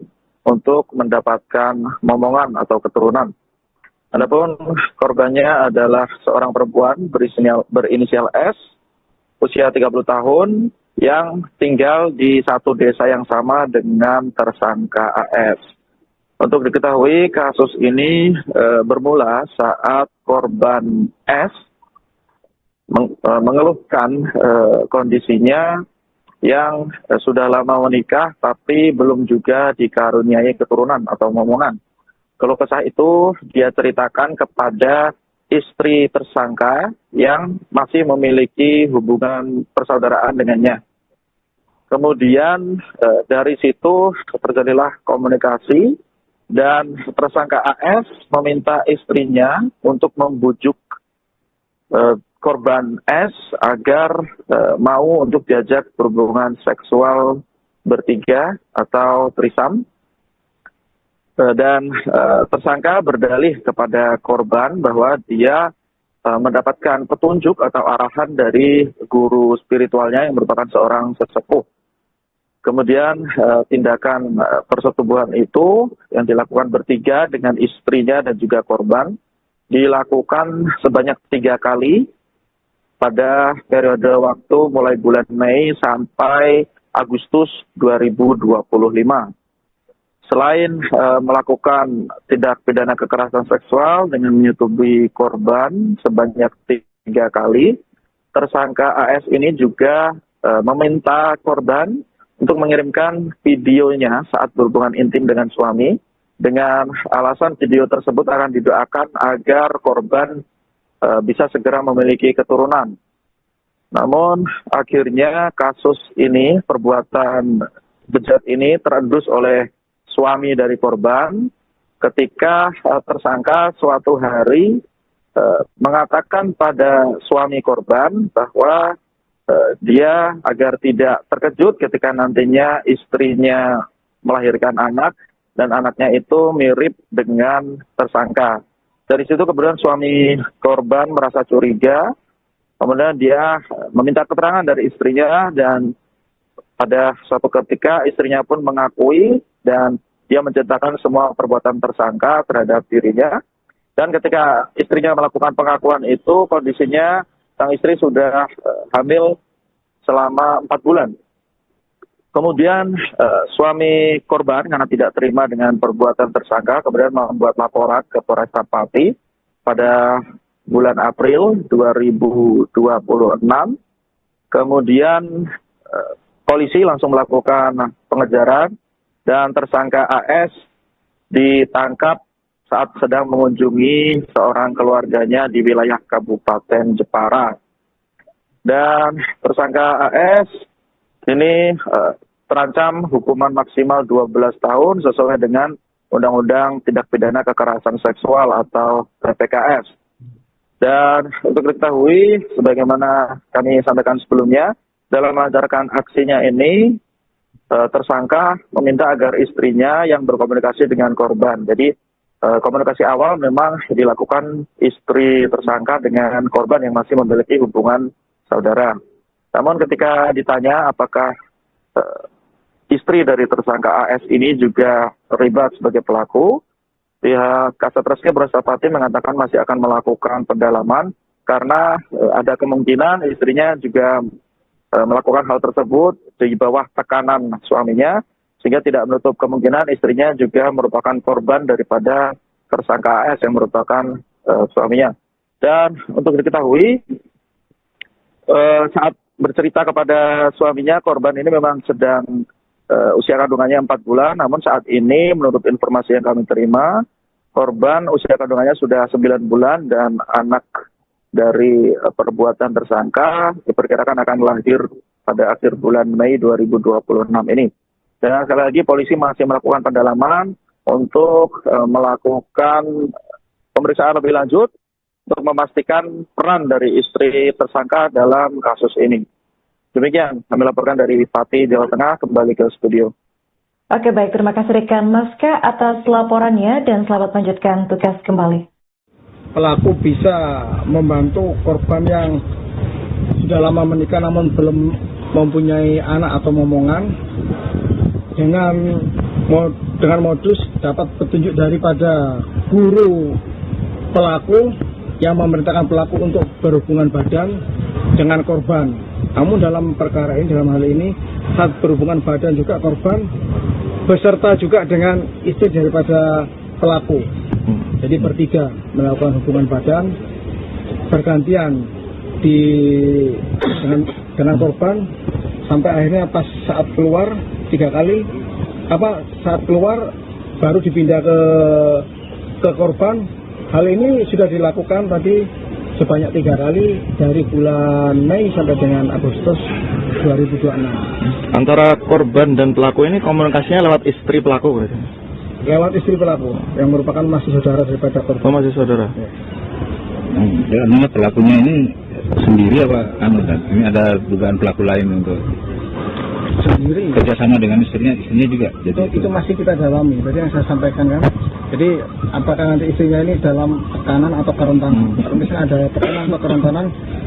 untuk mendapatkan momongan atau keturunan. Adapun korbannya adalah seorang perempuan berinisial S usia 30 tahun yang tinggal di satu desa yang sama dengan tersangka AS. Untuk diketahui, kasus ini bermula saat korban S mengeluhkan kondisinya yang sudah lama menikah tapi belum juga dikaruniai keturunan atau momongan. Keluh kesah itu dia ceritakan kepada istri tersangka yang masih memiliki hubungan persaudaraan dengannya. Kemudian dari situ terjadilah komunikasi dan tersangka AS meminta istrinya untuk membujuk korban S agar mau untuk diajak berhubungan seksual bertiga atau threesome. Dan tersangka berdalih kepada korban bahwa dia mendapatkan petunjuk atau arahan dari guru spiritualnya yang merupakan seorang sesepuh. Kemudian tindakan persetubuhan itu yang dilakukan bertiga dengan istrinya dan juga korban dilakukan sebanyak 3 kali pada periode waktu mulai bulan Mei sampai Agustus 2025. Selain melakukan tindak pidana kekerasan seksual dengan menyetubuhi korban sebanyak 3 kali, tersangka AS ini juga meminta korban untuk mengirimkan videonya saat berhubungan intim dengan suami dengan alasan video tersebut akan didoakan agar korban bisa segera memiliki keturunan. Namun akhirnya kasus ini, perbuatan bejat ini terendus oleh suami dari korban ketika tersangka suatu hari mengatakan pada suami korban bahwa dia agar tidak terkejut ketika nantinya istrinya melahirkan anak dan anaknya itu mirip dengan tersangka. Dari situ kemudian suami korban merasa curiga, kemudian dia meminta keterangan dari istrinya dan pada suatu ketika istrinya pun mengakui dan dia menceritakan semua perbuatan tersangka terhadap dirinya. Dan ketika istrinya melakukan pengakuan itu, kondisinya sang istri sudah hamil selama 4 bulan. Kemudian suami korban karena tidak terima dengan perbuatan tersangka kemudian membuat laporan ke Polresta Pati pada bulan April 2026. Kemudian polisi langsung melakukan pengejaran dan tersangka AS ditangkap saat sedang mengunjungi seorang keluarganya di wilayah Kabupaten Jepara. Dan tersangka AS ini terancam hukuman maksimal 12 tahun sesuai dengan Undang-Undang Tindak Pidana Kekerasan Seksual atau PPKS. Dan untuk diketahui, sebagaimana kami sampaikan sebelumnya, dalam melancarkan aksinya ini, tersangka meminta agar istrinya yang berkomunikasi dengan korban. Jadi komunikasi awal memang dilakukan istri tersangka dengan korban yang masih memiliki hubungan saudara. Namun ketika ditanya apakah istri dari tersangka AS ini juga terlibat sebagai pelaku, pihak Kasat Reskrim Polresta Pati mengatakan masih akan melakukan pendalaman karena ada kemungkinan istrinya juga melakukan hal tersebut di bawah tekanan suaminya, sehingga tidak menutup kemungkinan istrinya juga merupakan korban daripada tersangka AS yang merupakan suaminya. Dan untuk diketahui, saat bercerita kepada suaminya, korban ini memang sedang usia kandungannya 4 bulan, namun saat ini menurut informasi yang kami terima, korban usia kandungannya sudah 9 bulan dan anak dari perbuatan tersangka diperkirakan akan lahir pada akhir bulan Mei 2026 ini. Dan sekali lagi polisi masih melakukan pendalaman untuk melakukan pemeriksaan lebih lanjut untuk memastikan peran dari istri tersangka dalam kasus ini. Demikian kami laporkan dari Pati, Jawa Tengah, kembali ke studio. Oke, baik. Terima kasih rekan Maska atas laporannya dan selamat melanjutkan tugas kembali. Pelaku bisa membantu korban yang sudah lama menikah namun belum mempunyai anak atau momongan dengan modus dapat petunjuk daripada guru pelaku yang memerintahkan pelaku untuk berhubungan badan dengan korban. Namun dalam perkara ini, dalam hal ini, saat berhubungan badan juga korban beserta juga dengan istri daripada pelaku. Jadi bertiga melakukan hubungan badan bergantian dengan korban sampai akhirnya pas saat keluar 3 kali, saat keluar baru dipindah ke korban. Hal ini sudah dilakukan tadi sebanyak 3 kali dari bulan Mei sampai dengan Agustus 2026. Antara korban dan pelaku ini komunikasinya lewat istri pelaku berarti? Lewat istri pelaku yang merupakan masih saudara daripada korban. Oh, masih saudara. Ya. Ya, pelakunya ini sendiri apa dan ini ada dugaan pelaku lain untuk sendiri kerjasama dengan istrinya juga. Jadi itu masih kita dalami. Tadi yang saya sampaikan kan. Jadi apakah nanti istrinya ini dalam tekanan atau kerentanan? Kalau misalnya ada tekanan atau kerentanan,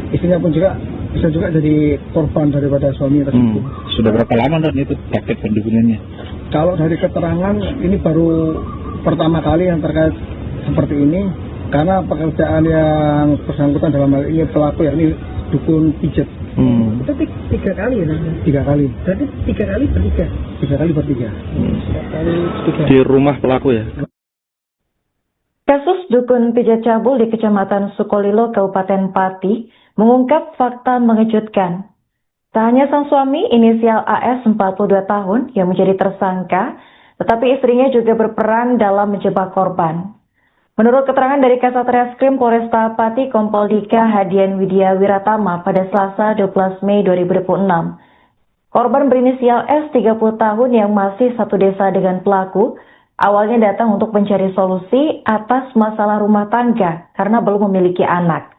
istrinya pun juga bisa juga jadi korban daripada suami tersebut. Sudah berapa lama dan itu praktek perdukunannya? Kalau dari keterangan ini baru pertama kali yang terkait seperti ini, karena pekerjaan yang bersangkutan dalam hal ini pelaku yakni dukun pijat. Itu 3 kali ya? 3 kali. Berarti 3 kali bertiga? 3 kali bertiga. Di rumah pelaku ya? Kasus dukun pijat cabul di Kecamatan Sukolilo, Kabupaten Pati, mengungkap fakta mengejutkan. Tak hanya sang suami inisial AS 42 tahun yang menjadi tersangka, tetapi istrinya juga berperan dalam menjebak korban. Menurut keterangan dari Kasat Reskrim Polresta Pati Kompol Dika Hadian Widya Wiratama pada Selasa 12 Mei 2026, korban berinisial S 30 tahun yang masih satu desa dengan pelaku, awalnya datang untuk mencari solusi atas masalah rumah tangga karena belum memiliki anak.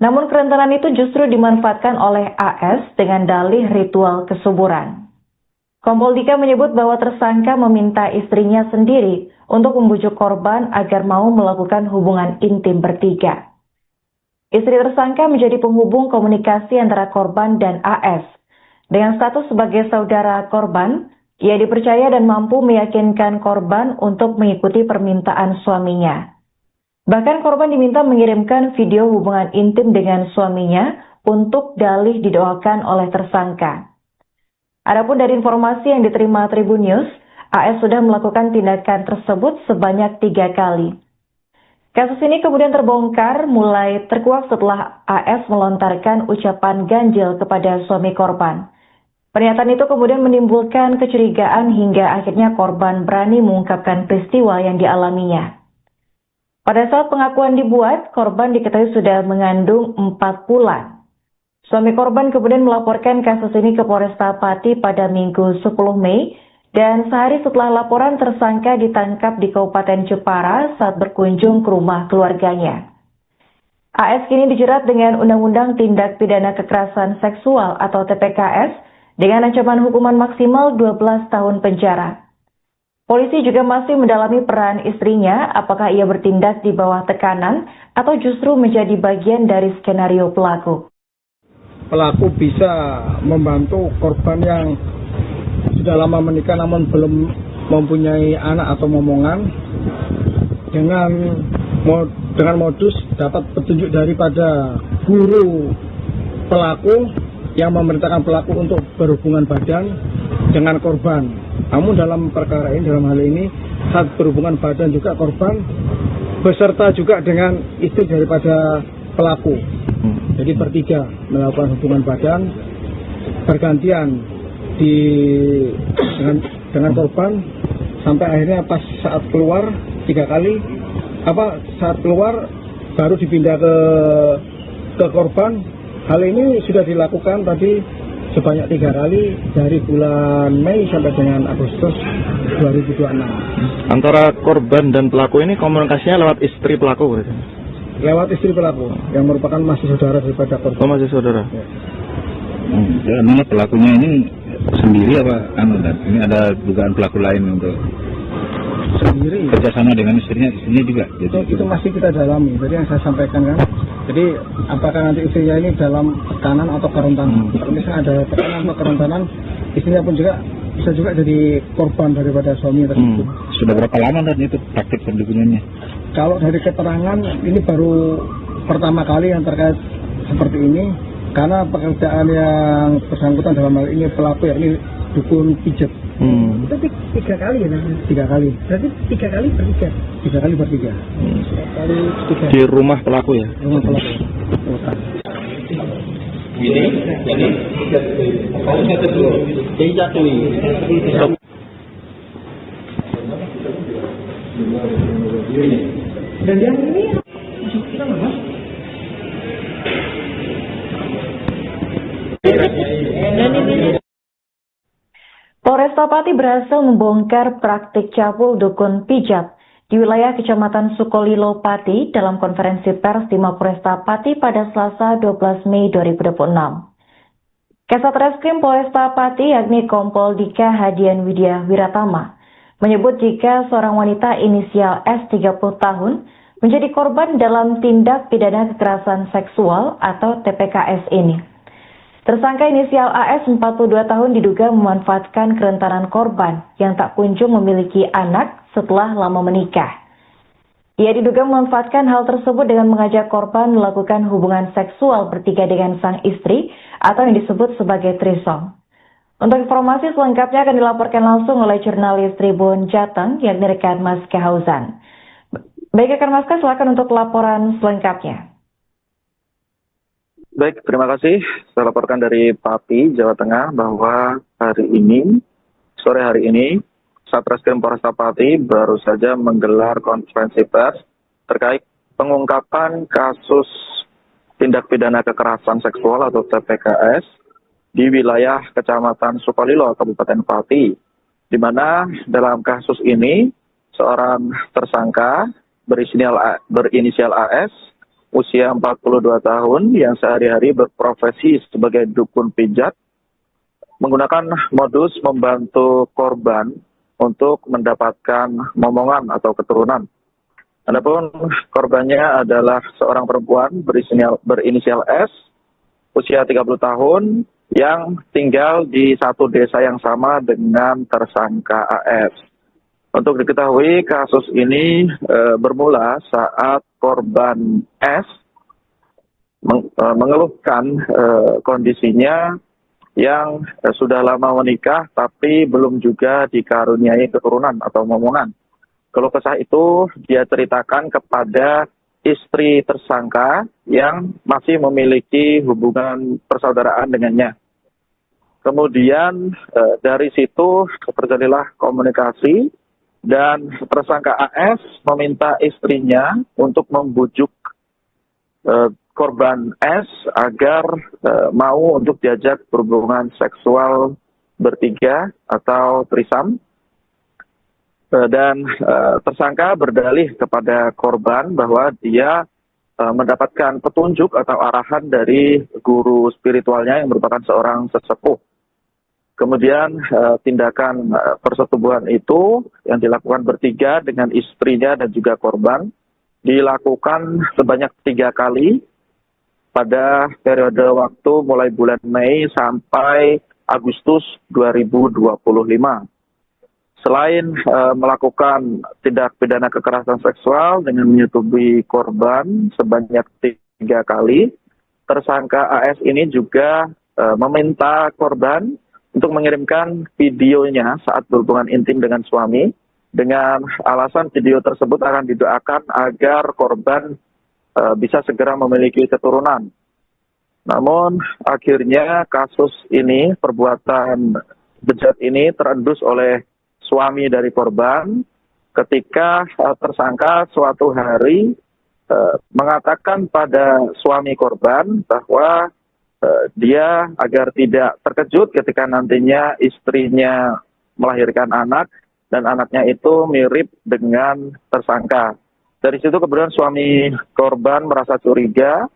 Namun kerentanan itu justru dimanfaatkan oleh AS dengan dalih ritual kesuburan. Kompol Dika menyebut bahwa tersangka meminta istrinya sendiri untuk membujuk korban agar mau melakukan hubungan intim bertiga. Istri tersangka menjadi penghubung komunikasi antara korban dan AS. Dengan status sebagai saudara korban, ia dipercaya dan mampu meyakinkan korban untuk mengikuti permintaan suaminya. Bahkan korban diminta mengirimkan video hubungan intim dengan suaminya untuk dalih didoakan oleh tersangka. Adapun dari informasi yang diterima Tribun News, AS sudah melakukan tindakan tersebut sebanyak 3 kali. Kasus ini kemudian terbongkar mulai terkuak setelah AS melontarkan ucapan ganjil kepada suami korban. Pernyataan itu kemudian menimbulkan kecurigaan hingga akhirnya korban berani mengungkapkan peristiwa yang dialaminya. Pada saat pengakuan dibuat, korban diketahui sudah mengandung 4 bulan. Suami korban kemudian melaporkan kasus ini ke Polresta Pati pada Minggu 10 Mei dan sehari setelah laporan tersangka ditangkap di Kabupaten Jepara saat berkunjung ke rumah keluarganya. AS kini dijerat dengan Undang-Undang Tindak Pidana Kekerasan Seksual atau TPKS dengan ancaman hukuman maksimal 12 tahun penjara. Polisi juga masih mendalami peran istrinya, apakah ia bertindak di bawah tekanan atau justru menjadi bagian dari skenario pelaku. Pelaku bisa membantu korban yang sudah lama menikah namun belum mempunyai anak atau momongan dengan modus dapat petunjuk daripada guru pelaku yang memerintahkan pelaku untuk berhubungan badan dengan korban. Namun dalam perkara ini, dalam hal ini, saat berhubungan badan juga korban beserta juga dengan istri daripada pelaku. Jadi bertiga melakukan hubungan badan bergantian dengan korban sampai akhirnya pas saat keluar 3 kali saat keluar baru dipindah ke korban. Hal ini sudah dilakukan tadi sebanyak 3 kali dari bulan Mei sampai dengan Agustus 2026. Antara korban dan pelaku ini komunikasinya lewat istri pelaku berarti? Lewat istri pelaku yang merupakan masih saudara daripada korban. Oh, masih saudara. Ya. Ini pelakunya ini sendiri apa dan ini ada dugaan pelaku lain untuk sendiri kerjasama dengan istrinya juga? Itu masih kita dalami. Jadi yang saya sampaikan kan, jadi apakah nanti istrinya ini dalam tekanan atau kerentanan? Kalau misalnya ada tekanan atau kerentanan, istrinya pun juga bisa juga jadi korban daripada suami tersebut. Sudah berapa lama dan itu praktik perdukunannya? Kalau dari keterangan ini baru pertama kali yang terkait seperti ini, karena pekerjaan yang bersangkutan dalam hal ini pelaku yakni dukun pijat. Itu 3 kali ya? 3 kali. Berarti 3 kali bertiga? 3 kali bertiga. 3 kali bertiga. Di rumah pelaku ya? Rumah pelaku. Jadi kalau satu dulu, jadi satu ini. Dan yang ini kita mana? Polresta Pati berhasil membongkar praktik cabul dukun pijat di wilayah Kecamatan Sukolilo Pati dalam konferensi pers di Mapolresta Pati pada Selasa 12 Mei 2026. Kasat Reskrim Polresta Pati yakni Kompol Dika Hadian Widya Wiratama menyebut jika seorang wanita inisial S 30 tahun menjadi korban dalam tindak pidana kekerasan seksual atau TPKS ini. Tersangka inisial AS 42 tahun diduga memanfaatkan kerentanan korban yang tak kunjung memiliki anak setelah lama menikah. Ia diduga memanfaatkan hal tersebut dengan mengajak korban melakukan hubungan seksual bertiga dengan sang istri atau yang disebut sebagai threesome. Untuk informasi selengkapnya akan dilaporkan langsung oleh jurnalis Tribun Jateng yang direkan Mas Kehauzan. Baik, rekan Mas, silakan untuk laporan selengkapnya. Baik, terima kasih. Saya laporkan dari Pati, Jawa Tengah bahwa sore hari ini, Satreskrim Polresta Pati baru saja menggelar konferensi pers terkait pengungkapan kasus tindak pidana kekerasan seksual atau TPKS di wilayah Kecamatan Sukolilo, Kabupaten Pati, di mana dalam kasus ini seorang tersangka berinisial AS, usia 42 tahun yang sehari-hari berprofesi sebagai dukun pijat, menggunakan modus membantu korban untuk mendapatkan momongan atau keturunan. Adapun korbannya adalah seorang perempuan berinisial S, usia 30 tahun, yang tinggal di satu desa yang sama dengan tersangka AS. Untuk diketahui, kasus ini bermula saat korban S mengeluhkan kondisinya yang sudah lama menikah tapi belum juga dikaruniai keturunan atau momongan. Keluh kesah itu dia ceritakan kepada istri tersangka yang masih memiliki hubungan persaudaraan dengannya. Kemudian dari situ terjadilah komunikasi dan tersangka AS meminta istrinya untuk membujuk korban S agar mau untuk diajak berhubungan seksual bertiga atau threesome. Dan tersangka berdalih kepada korban bahwa dia mendapatkan petunjuk atau arahan dari guru spiritualnya yang merupakan seorang sesepuh. Kemudian tindakan persetubuhan itu yang dilakukan bertiga dengan istrinya dan juga korban dilakukan sebanyak 3 kali pada periode waktu mulai bulan Mei sampai Agustus 2025. Selain melakukan tindak pidana kekerasan seksual dengan menyetubuhi korban sebanyak 3 kali, tersangka AS ini juga meminta korban untuk mengirimkan videonya saat berhubungan intim dengan suami, dengan alasan video tersebut akan didoakan agar korban bisa segera memiliki keturunan. Namun akhirnya kasus ini, perbuatan bejat ini terendus oleh suami dari korban ketika tersangka suatu hari mengatakan pada suami korban bahwa dia agar tidak terkejut ketika nantinya istrinya melahirkan anak dan anaknya itu mirip dengan tersangka. Dari situ kemudian suami korban merasa curiga,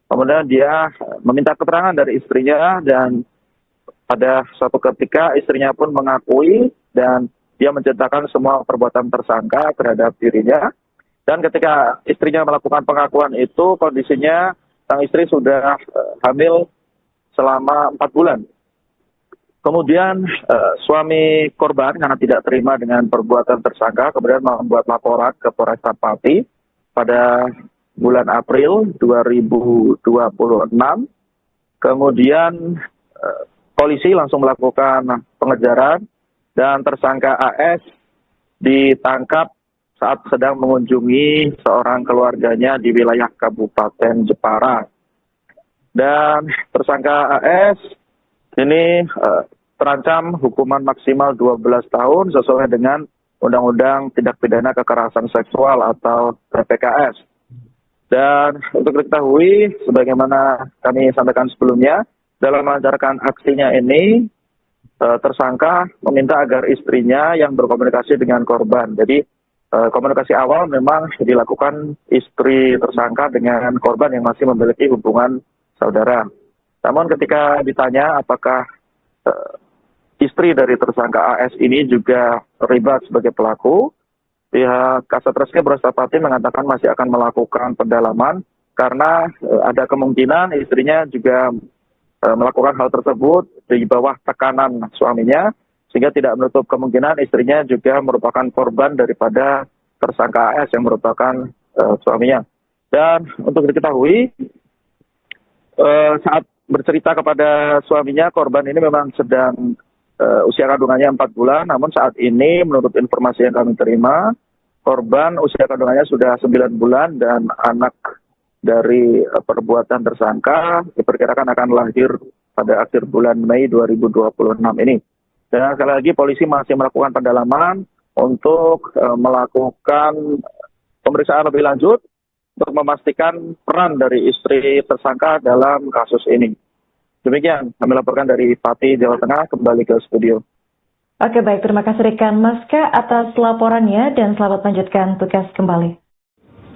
kemudian dia meminta keterangan dari istrinya dan pada suatu ketika istrinya pun mengakui dan dia menceritakan semua perbuatan tersangka terhadap dirinya. Dan ketika istrinya melakukan pengakuan itu, kondisinya sang istri sudah hamil selama 4 bulan. Kemudian suami korban karena tidak terima dengan perbuatan tersangka kemudian membuat laporan ke Polresta Pati pada bulan April 2026. Kemudian polisi langsung melakukan pengejaran dan tersangka AS ditangkap saat sedang mengunjungi seorang keluarganya di wilayah Kabupaten Jepara. Dan tersangka AS ini terancam hukuman maksimal 12 tahun sesuai dengan Undang-Undang Tindak Pidana Kekerasan Seksual atau TPKS. Dan untuk diketahui, sebagaimana kami sampaikan sebelumnya, dalam melancarkan aksinya ini, tersangka meminta agar istrinya yang berkomunikasi dengan korban. Jadi komunikasi awal memang dilakukan istri tersangka dengan korban yang masih memiliki hubungan saudara. Namun ketika ditanya apakah istri dari tersangka AS ini juga terlibat sebagai pelaku, pihak Kasat Reskrim Polresta Pati mengatakan masih akan melakukan pendalaman karena ada kemungkinan istrinya juga melakukan hal tersebut di bawah tekanan suaminya, sehingga tidak menutup kemungkinan istrinya juga merupakan korban daripada tersangka AS yang merupakan suaminya. Dan untuk diketahui, saat bercerita kepada suaminya, korban ini memang sedang usia kandungannya 4 bulan, namun saat ini menurut informasi yang kami terima, korban usia kandungannya sudah 9 bulan dan anak dari perbuatan tersangka diperkirakan akan lahir pada akhir bulan Mei 2026 ini. Dan sekali lagi polisi masih melakukan pendalaman untuk melakukan pemeriksaan lebih lanjut untuk memastikan peran dari istri tersangka dalam kasus ini. Demikian kami laporkan dari Pati, Jawa Tengah, kembali ke studio. Oke, baik. Terima kasih rekan Maska atas laporannya dan selamat lanjutkan tugas kembali.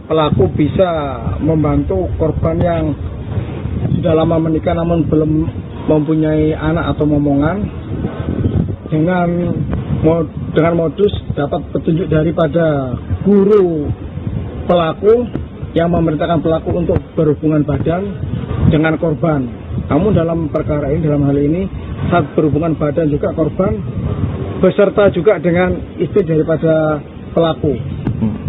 Pelaku bisa membantu korban yang sudah lama menikah namun belum mempunyai anak atau momongan dengan modus dapat petunjuk daripada guru pelaku yang memerintahkan pelaku untuk berhubungan badan dengan korban. Namun dalam perkara ini, dalam hal ini, saat berhubungan badan juga korban beserta juga dengan istri daripada pelaku.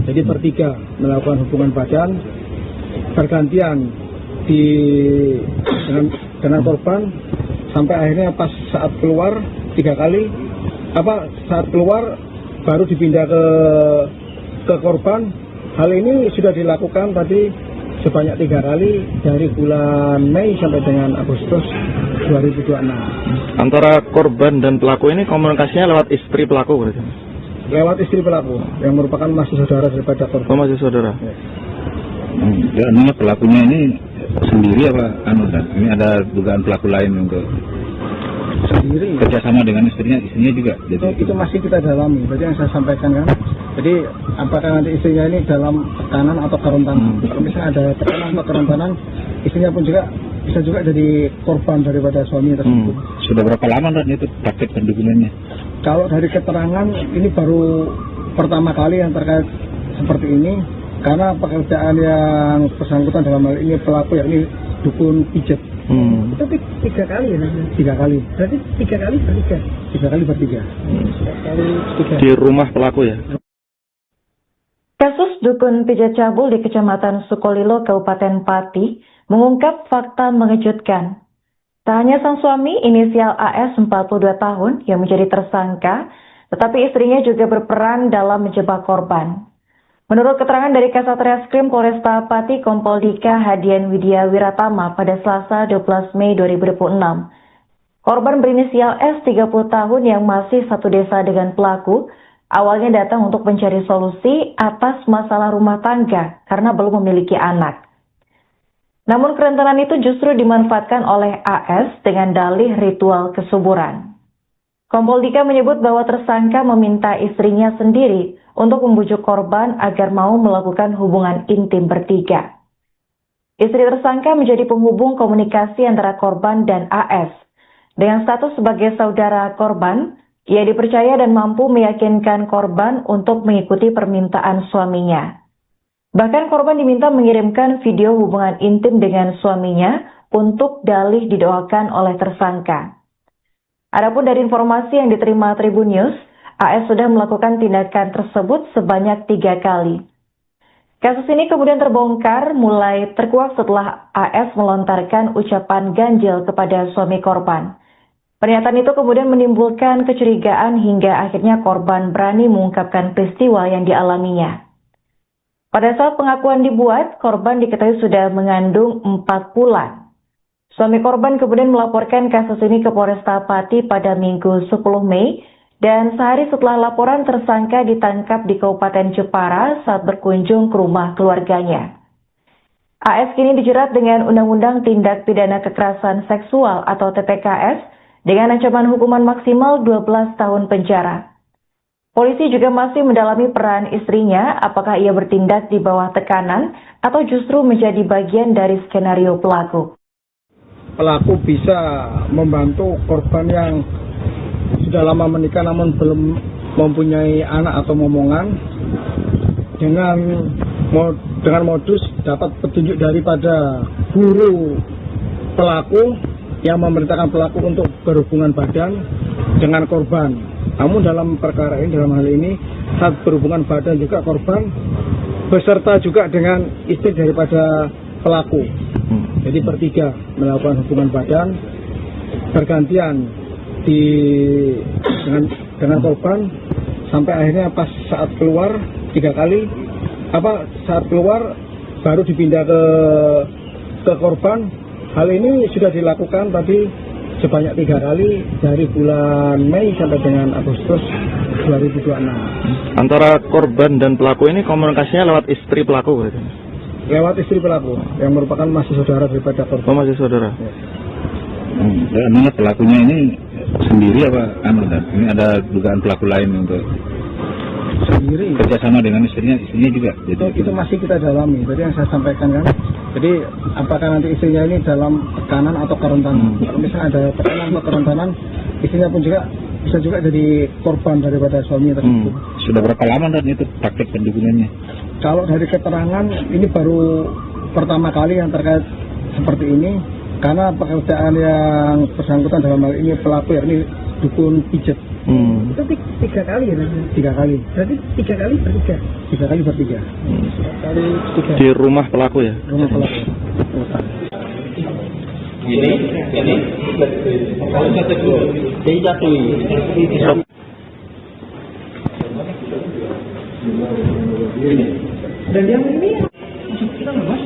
Jadi bertiga melakukan hubungan badan bergantian dengan korban sampai akhirnya pas saat keluar 3 kali, saat keluar baru dipindah ke korban. Hal ini sudah dilakukan tadi sebanyak 3 kali dari bulan Mei sampai dengan Agustus 2026. Antara korban dan pelaku ini komunikasinya lewat istri pelaku berarti? Lewat istri pelaku yang merupakan masih saudara daripada korban. Masih saudara. Ya, ini pelakunya ini sendiri apa ini ada dugaan pelaku lain untuk sendiri kerjasama dengan istrinya juga. Itu masih kita dalami. Berarti yang saya sampaikan kan. Jadi apakah nanti istrinya ini dalam tekanan atau kerentanan? Kalau misalnya ada tekanan atau kerentanan, istrinya pun juga bisa juga jadi korban daripada suami tersebut. Sudah berapa lama kan itu praktek pendukungannya? Kalau dari keterangan ini baru pertama kali yang terkait seperti ini, karena pekerjaan yang bersangkutan dalam hal ini pelaku yakni dukun pijat. Tapi 3 kali ya? 3 kali. Berarti 3 kali bertiga? 3 kali bertiga. Di rumah pelaku ya? Kasus dukun pijat cabul di Kecamatan Sukolilo, Kabupaten Pati mengungkap fakta mengejutkan. Tak hanya sang suami inisial AS 42 tahun yang menjadi tersangka, tetapi istrinya juga berperan dalam menjebak korban. Menurut keterangan dari Kasat Reskrim Polresta Pati Kompol Dika Hadian Widya Wiratama pada Selasa 12 Mei 2026, korban berinisial S 30 tahun yang masih satu desa dengan pelaku, awalnya datang untuk mencari solusi atas masalah rumah tangga karena belum memiliki anak. Namun kerentanan itu justru dimanfaatkan oleh AS dengan dalih ritual kesuburan. Kompol Dika menyebut bahwa tersangka meminta istrinya sendiri untuk membujuk korban agar mau melakukan hubungan intim bertiga. Istri tersangka menjadi penghubung komunikasi antara korban dan AS. Dengan status sebagai saudara korban, ia dipercaya dan mampu meyakinkan korban untuk mengikuti permintaan suaminya. Bahkan korban diminta mengirimkan video hubungan intim dengan suaminya untuk dalih didoakan oleh tersangka. Adapun dari informasi yang diterima Tribun News, AS sudah melakukan tindakan tersebut sebanyak 3 kali. Kasus ini kemudian terbongkar mulai terkuak setelah AS melontarkan ucapan ganjil kepada suami korban. Pernyataan itu kemudian menimbulkan kecurigaan hingga akhirnya korban berani mengungkapkan peristiwa yang dialaminya. Pada saat pengakuan dibuat, korban diketahui sudah mengandung 4 bulan. Suami korban kemudian melaporkan kasus ini ke Polresta Pati pada Minggu 10 Mei, dan sehari setelah laporan tersangka ditangkap di Kabupaten Jepara saat berkunjung ke rumah keluarganya. AS kini dijerat dengan Undang-Undang Tindak Pidana Kekerasan Seksual atau TPKS dengan ancaman hukuman maksimal 12 tahun penjara. Polisi juga masih mendalami peran istrinya, apakah ia bertindak di bawah tekanan atau justru menjadi bagian dari skenario pelaku. Pelaku bisa membantu korban yang sudah lama menikah namun belum mempunyai anak atau momongan dengan modus dapat petunjuk daripada guru pelaku yang memerintahkan pelaku untuk berhubungan badan dengan korban. Namun dalam perkara ini, dalam hal ini, saat berhubungan badan juga korban beserta juga dengan istri daripada pelaku. Jadi bertiga melakukan hubungan badan bergantian dengan korban sampai akhirnya pas saat keluar 3 kali saat keluar baru dipindah ke korban. Hal ini sudah dilakukan tadi sebanyak 3 kali dari bulan Mei sampai dengan Agustus 2026. Antara korban dan pelaku ini komunikasinya lewat istri pelaku berarti? Lewat istri pelaku yang merupakan masih saudara daripada korban. Masih saudara? Ya. Ini pelakunya ini sendiri apa ini ada dugaan pelaku lain untuk Sendiri kerjasama dengan istrinya juga? Itu masih kita dalami. Tadi yang saya sampaikan kan, jadi apakah nanti istrinya ini dalam tekanan atau kerentanan? Kalau misalnya ada tekanan atau kerentanan, istrinya pun juga bisa juga jadi korban daripada suami tersebut. Sudah berapa lama dan itu praktek pendukungannya? Kalau dari keterangan ini baru pertama kali yang terkait seperti ini, karena pekerjaan yang bersangkutan dalam hal ini pelaku yakni dukun pijat. Itu 3 kali ya? 3 kali. Berarti 3 kali bertiga? 3 kali bertiga. Kali 3. Di rumah pelaku ya? Rumah pelaku. Ini kalau saya tegur, jadi jatuhi. Dan yang ini kita nggak mas?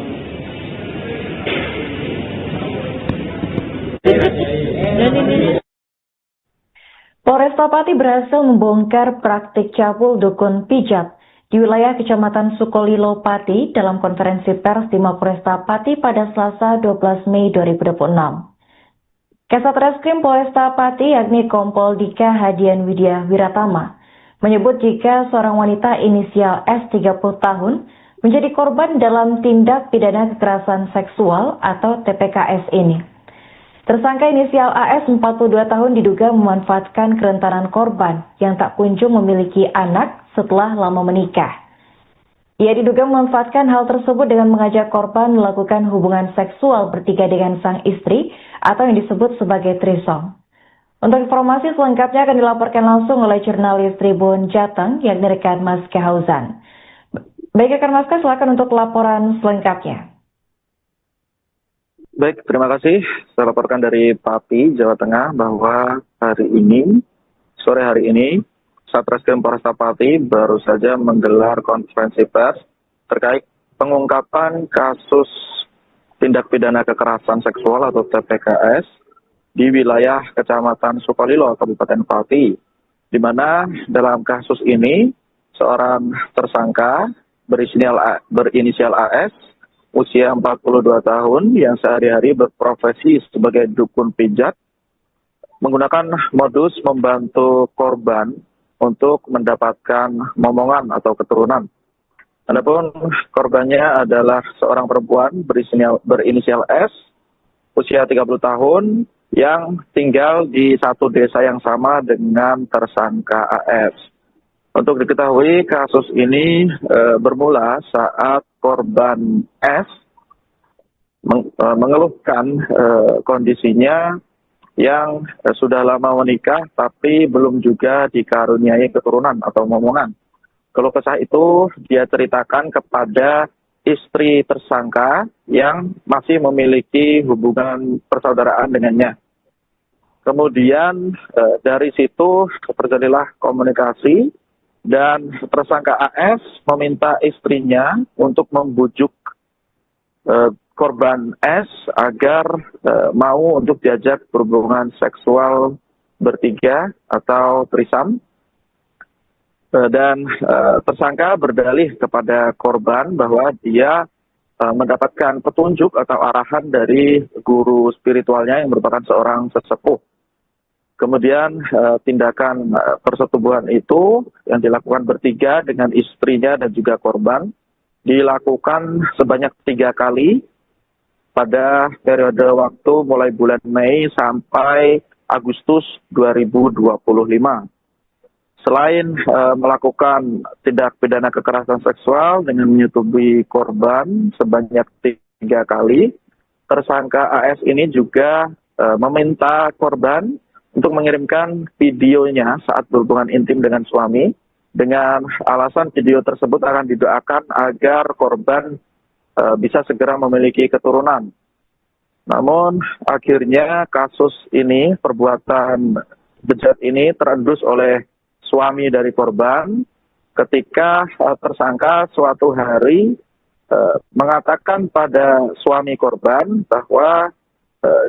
Polresta Pati berhasil membongkar praktik cabul dukun pijat di wilayah Kecamatan Sukolilo Pati dalam konferensi pers di Mapolresta Pati pada Selasa 12 Mei 2026. Kasat Reskrim Polresta Pati yakni Kompol Dika Hadian Widya Wiratama menyebut jika seorang wanita inisial S 30 tahun menjadi korban dalam tindak pidana kekerasan seksual atau TPKS ini. Tersangka inisial AS 42 tahun diduga memanfaatkan kerentanan korban yang tak kunjung memiliki anak setelah lama menikah. Ia diduga memanfaatkan hal tersebut dengan mengajak korban melakukan hubungan seksual bertiga dengan sang istri atau yang disebut sebagai threesome. Untuk informasi selengkapnya akan dilaporkan langsung oleh jurnalis Tribun Jateng yakni rekan Mas Kehauzan. Baik rekan Mas, silakan untuk laporan selengkapnya. Baik, terima kasih. Saya laporkan dari Pati, Jawa Tengah bahwa sore hari ini, Satreskrim Polresta Pati baru saja menggelar konferensi pers terkait pengungkapan kasus tindak pidana kekerasan seksual atau TPKS di wilayah Kecamatan Sukolilo, Kabupaten Pati, di mana dalam kasus ini seorang tersangka berinisial AS usia 42 tahun yang sehari-hari berprofesi sebagai dukun pijat menggunakan modus membantu korban untuk mendapatkan momongan atau keturunan. Adapun korbannya adalah seorang perempuan berinisial S usia 30 tahun yang tinggal di satu desa yang sama dengan tersangka AS. Untuk diketahui kasus ini bermula saat korban S mengeluhkan kondisinya yang sudah lama menikah tapi belum juga dikaruniai keturunan atau momongan. Keluh kesah itu dia ceritakan kepada istri tersangka yang masih memiliki hubungan persaudaraan dengannya. Kemudian dari situ terjadilah komunikasi dan tersangka AS meminta istrinya untuk membujuk korban S agar mau untuk diajak berhubungan seksual bertiga atau threesome. Dan tersangka berdalih kepada korban bahwa dia mendapatkan petunjuk atau arahan dari guru spiritualnya yang merupakan seorang sesepuh. Kemudian tindakan persetubuhan itu yang dilakukan bertiga dengan istrinya dan juga korban dilakukan sebanyak 3 kali pada periode waktu mulai bulan Mei sampai Agustus 2025. Selain melakukan tindak pidana kekerasan seksual dengan menyetubuhi korban sebanyak 3 kali, tersangka AS ini juga meminta korban untuk mengirimkan videonya saat berhubungan intim dengan suami, dengan alasan video tersebut akan didoakan agar korban bisa segera memiliki keturunan. Namun akhirnya kasus ini, perbuatan bejat ini terendus oleh suami dari korban ketika tersangka suatu hari mengatakan pada suami korban bahwa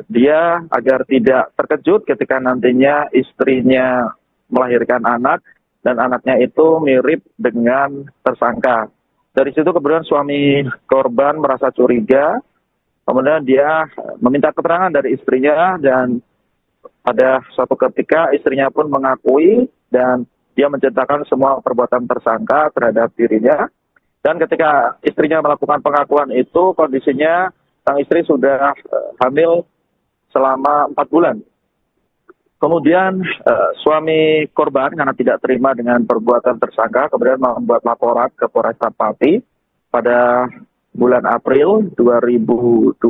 dia agar tidak terkejut ketika nantinya istrinya melahirkan anak dan anaknya itu mirip dengan tersangka. Dari situ kemudian suami korban merasa curiga, kemudian dia meminta keterangan dari istrinya dan pada suatu ketika istrinya pun mengakui dan dia menceritakan semua perbuatan tersangka terhadap dirinya. Dan ketika istrinya melakukan pengakuan itu, kondisinya sang istri sudah hamil selama 4 bulan. Kemudian suami korban karena tidak terima dengan perbuatan tersangka, kemudian membuat laporan ke Polresta Pati pada bulan April 2026